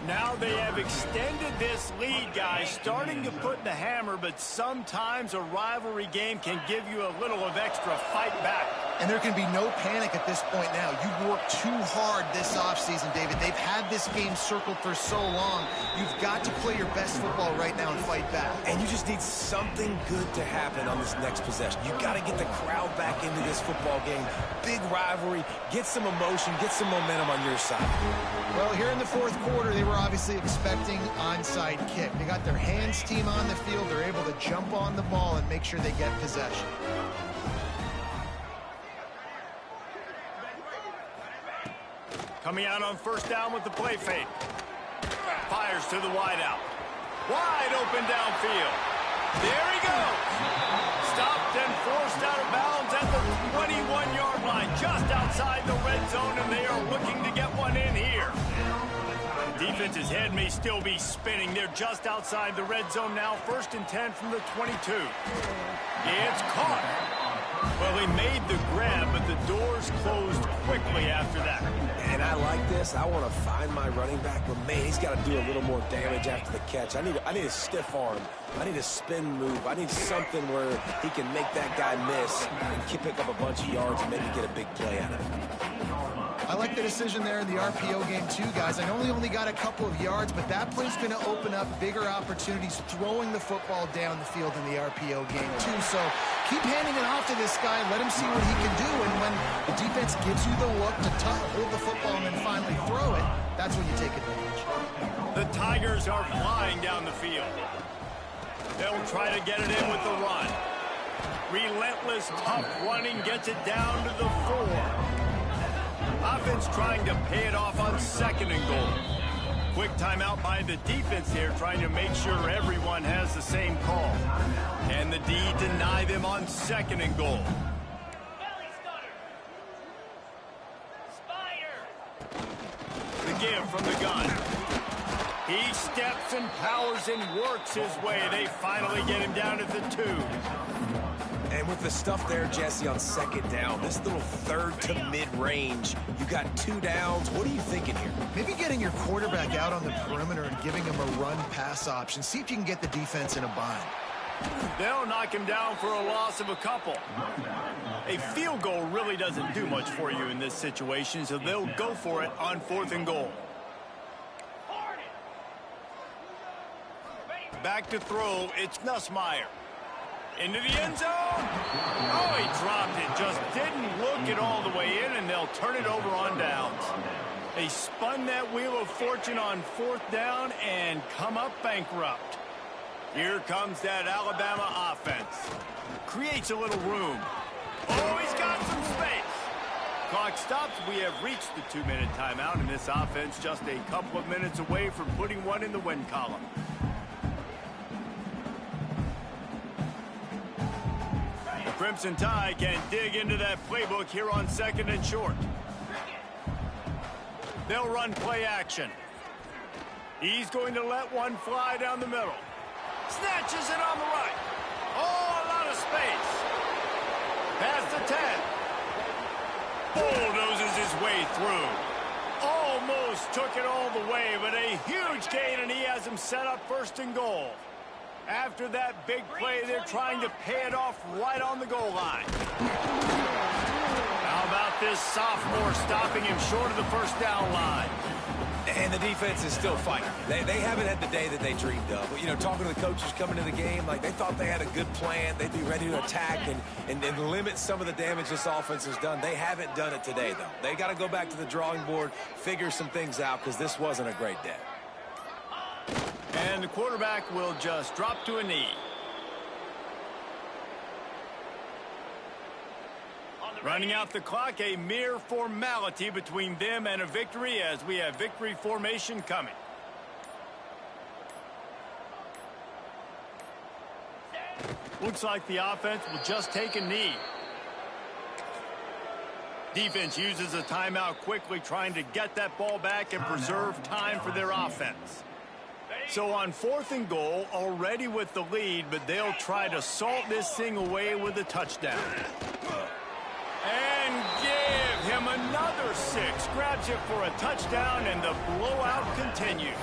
Now they have extended this lead, guys, starting to put the hammer, but sometimes a rivalry game can give you a little of extra fight back. And there can be no panic at this point now. You've worked too hard this offseason, David. They've had this game circled for so long. You've got to play your best football right now and fight back. And you just need something good to happen on this next possession. You got to get the crowd back into this football game. Big rivalry. Get some emotion. Get some momentum on your side. Well, here in the fourth quarter, they were obviously expecting onside kick. They got their hands team on the field. They're able to jump on the ball and make sure they get possession. Coming out on first down with the play fake. Fires to the wideout. Wide open downfield. There he goes. Stopped and forced out of bounds at the 21-yard line, just outside the red zone, and they are looking to get one in here. Defense's head may still be spinning. They're just outside the red zone now, 1st and 10 from the 22. It's caught. Well, he made the grab, but the doors closed quickly after that. And I like this. I want to find my running back, but man, he's got to do a little more damage after the catch. I need a stiff arm. I need a spin move. I need something where he can make that guy miss and pick up a bunch of yards and maybe get a big play out of it. I like the decision there in the RPO game too, guys. I know he only got a couple of yards, but that play's going to open up bigger opportunities throwing the football down the field in the RPO game too. So keep handing it off to this guy. Let him see what he can do. And when the defense gives you the look to hold the football and then finally throw it, that's when you take advantage. The Tigers are flying down the field. They'll try to get it in with the run. Relentless, tough running gets it down to the 4. Offense trying to pay it off on 2nd and goal. Quick timeout by the defense here, trying to make sure everyone has the same call. And the D deny them on 2nd and goal. The give from the gun. He steps and powers and works his way. They finally get him down at the 2. And with the stuff there, Jesse, on 2nd down, this little 3rd to mid-range, you got 2 downs. What are you thinking here? Maybe getting your quarterback out on the perimeter and giving him a run-pass option. See if you can get the defense in a bind. They'll knock him down for a loss of a couple. A field goal really doesn't do much for you in this situation, so they'll go for it on 4th and goal. Back to throw, it's Nussmeier. Into the end zone. Oh, he dropped it. Just didn't look it all the way in, and they'll turn it over on downs. They spun that wheel of fortune on 4th down and come up bankrupt. Here comes that Alabama offense. Creates a little room. Oh, he's got some space. Clock stops. We have reached the 2-minute timeout, and this offense just a couple of minutes away from putting one in the win column. Crimson Tide can dig into that playbook here on 2nd and short. They'll run play action. He's going to let one fly down the middle. Snatches it on the right. Oh, a lot of space. Past the 10. Bulldozes his way through. Almost took it all the way, but a huge gain, and he has him set up 1st and goal. After that big play, they're trying to pay it off right on the goal line. How about this sophomore stopping him short of the 1st down line? And the defense is still fighting. They haven't had the day that they dreamed of. You know, talking to the coaches coming to the game, like they thought they had a good plan. They'd be ready to attack and limit some of the damage this offense has done. They haven't done it today, though. They got to go back to the drawing board, figure some things out, because this wasn't a great day. And the quarterback will just drop to a knee. Running out the clock, a mere formality between them and a victory as we have victory formation coming. Looks like the offense will just take a knee. Defense uses a timeout quickly, trying to get that ball back and preserve time for their offense. So on 4th and goal, already with the lead, but they'll try to salt this thing away with a touchdown. And give him another 6. Grabs it for a touchdown, and the blowout continues.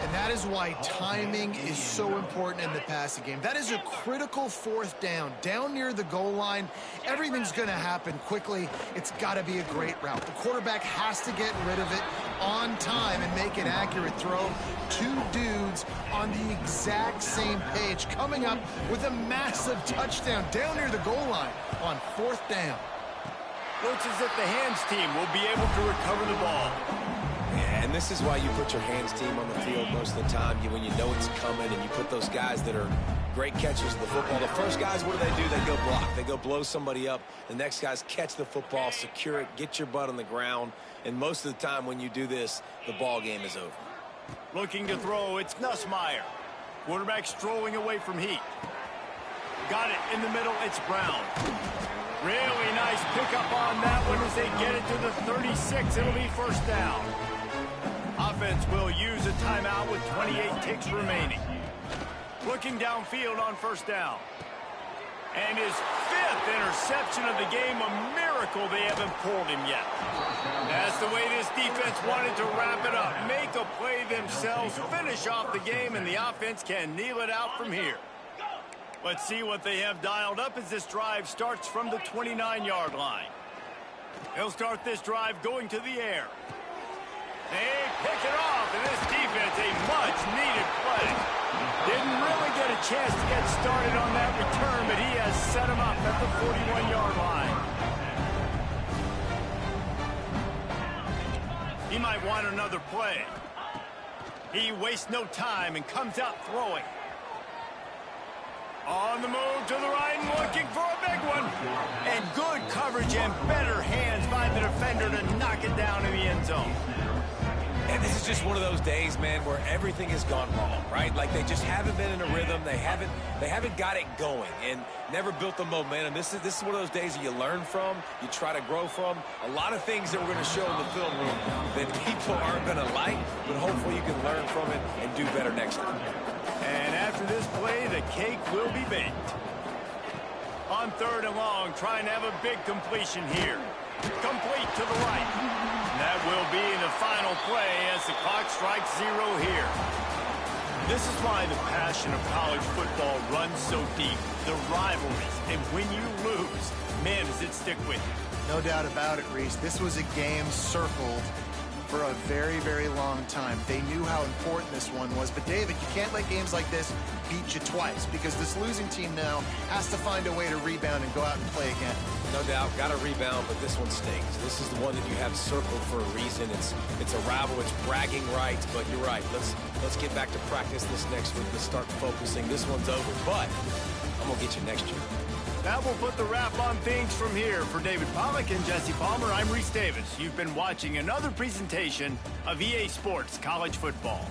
And that is why timing is so important in the passing game. That is a critical 4th down. Down near the goal line, everything's going to happen quickly. It's got to be a great route. The quarterback has to get rid of it on time and make an accurate throw. 2 dudes on the exact same page, coming up with a massive touchdown down near the goal line on 4th down. Looks as if the hands team will be able to recover the ball. Yeah, and this is why you put your hands team on the field most of the time. When you know it's coming, and you put those guys that are great catchers of the football. The first guys, what do? They go block. They go blow somebody up. The next guys catch the football, secure it, get your butt on the ground. And most of the time when you do this, the ball game is over. Looking to throw, it's Nussmeier. Quarterback strolling away from Heat. Got it in the middle, it's Brown. Really nice pickup on that one as they get it to the 36. It'll be first down. Offense will use a timeout with 28 ticks remaining. Looking downfield on first down. And his 5th interception of the game, a miracle they haven't pulled him yet. That's the way this defense wanted to wrap it up. Make a play themselves, finish off the game, and the offense can kneel it out from here. Let's see what they have dialed up as this drive starts from the 29-yard line. They'll start this drive going to the air. They pick it off, and this defense, a much-needed play. Didn't really get a chance to get started on that return, but he has set him up at the 41-yard line. He might want another play. He wastes no time and comes out throwing. On the move to the right and looking for a big one. And good coverage and better hands by the defender to knock it down in the end zone. And this is just one of those days, man, where everything has gone wrong, right? Like they just haven't been in a rhythm. They haven't got it going and never built the momentum. This is one of those days that you learn from, you try to grow from. A lot of things that we're going to show in the film room that people aren't going to like, but hopefully you can learn from it and do better next time. And after this play, the cake will be baked. On 3rd and long, trying to have a big completion here. Complete to the right. That will be the final play as the clock strikes 0 here. This is why the passion of college football runs so deep. The rivalries, and when you lose, man, does it stick with you. No doubt about it, Reese. This was a game circled for a very, very long time. They knew how important this one was. But, David, you can't let games like this beat you twice because this losing team now has to find a way to rebound and go out and play again. No doubt, got to rebound, but this one stings. This is the one that you have circled for a reason. It's a rival. It's bragging rights, but you're right. Let's get back to practice this next week. Let's start focusing. This one's over, but I'm going to get you next year. That will put the wrap on things from here. For David Pollack and Jesse Palmer, I'm Reese Davis. You've been watching another presentation of EA Sports College Football.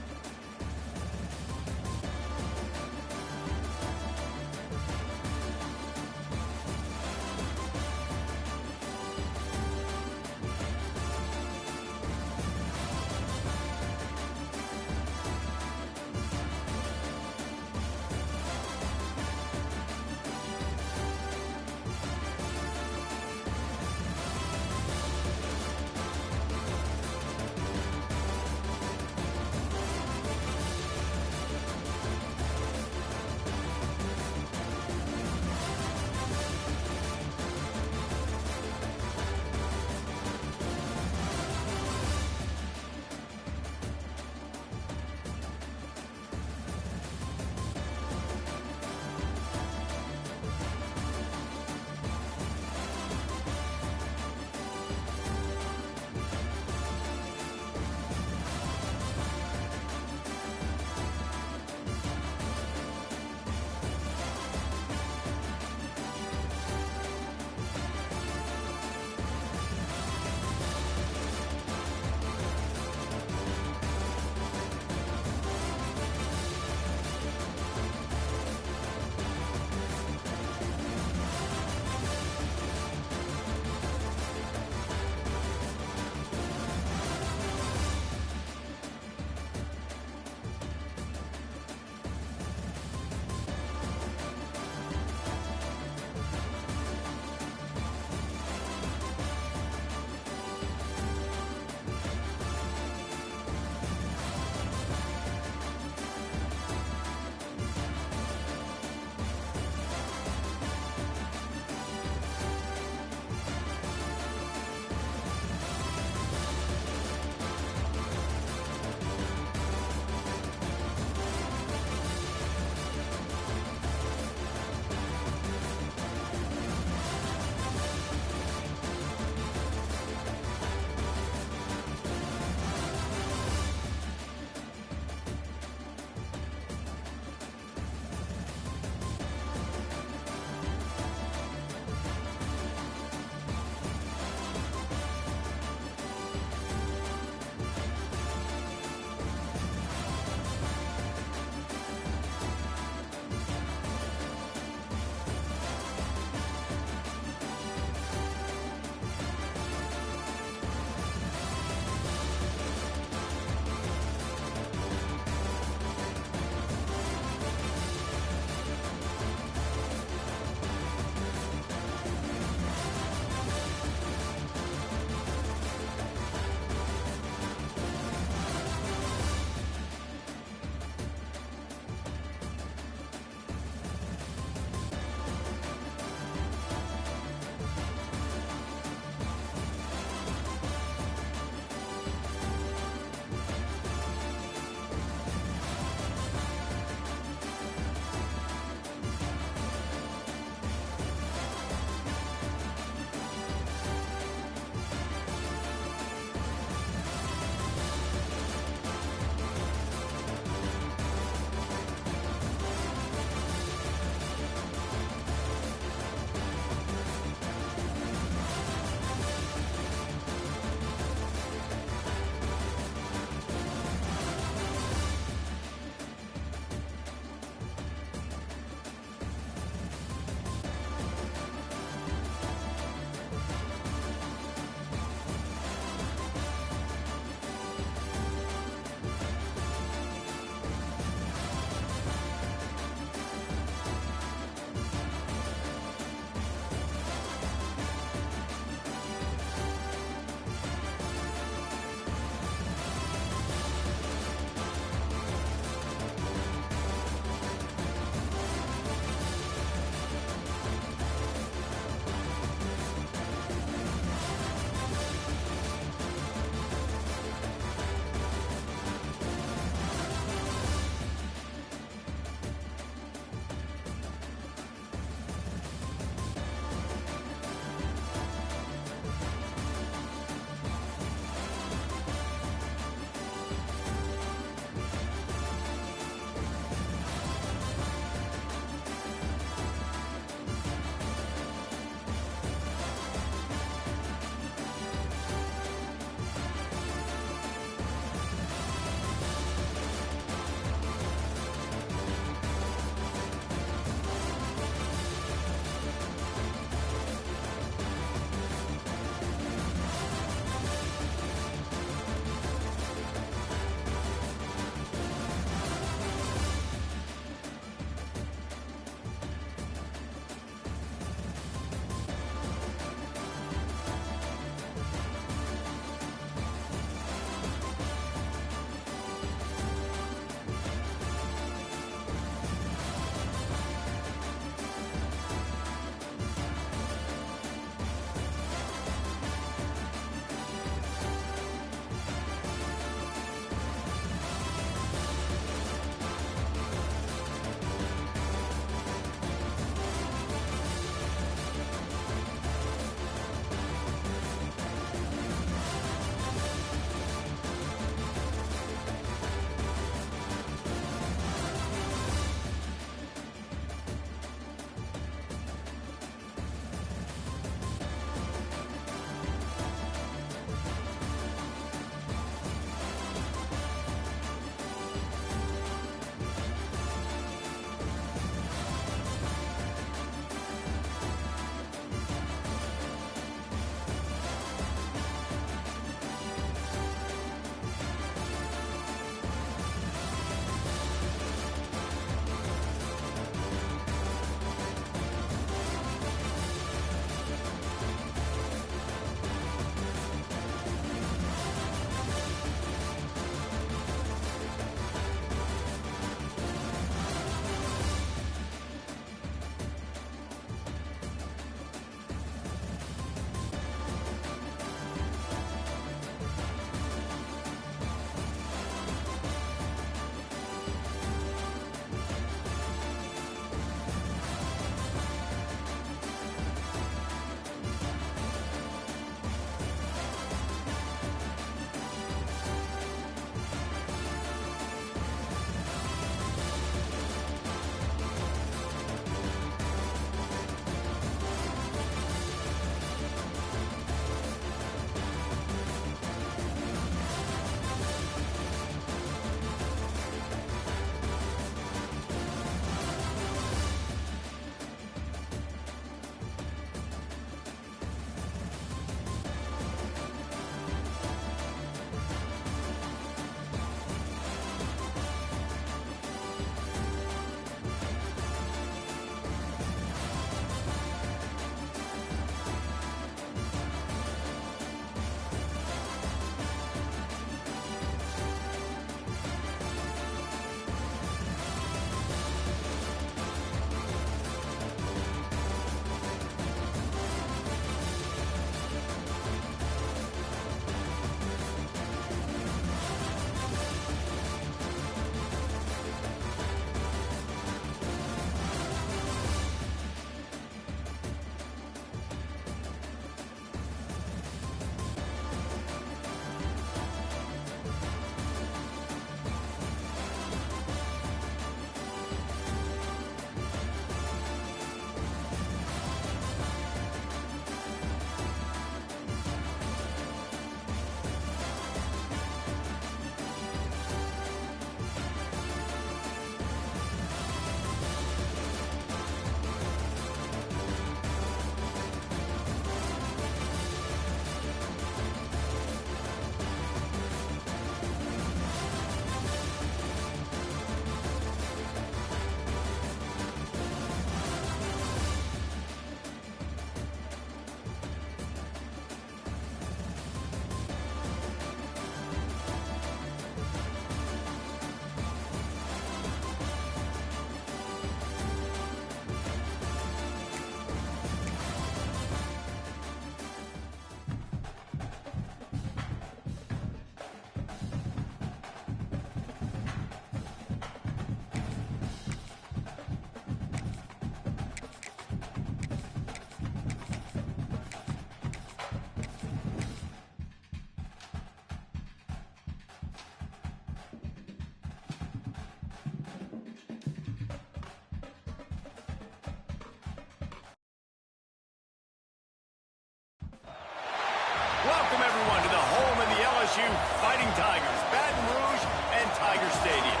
Welcome, everyone, to the home of the LSU Fighting Tigers, Baton Rouge and Tiger Stadium.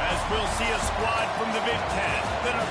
As we'll see a squad from the Big Ten that are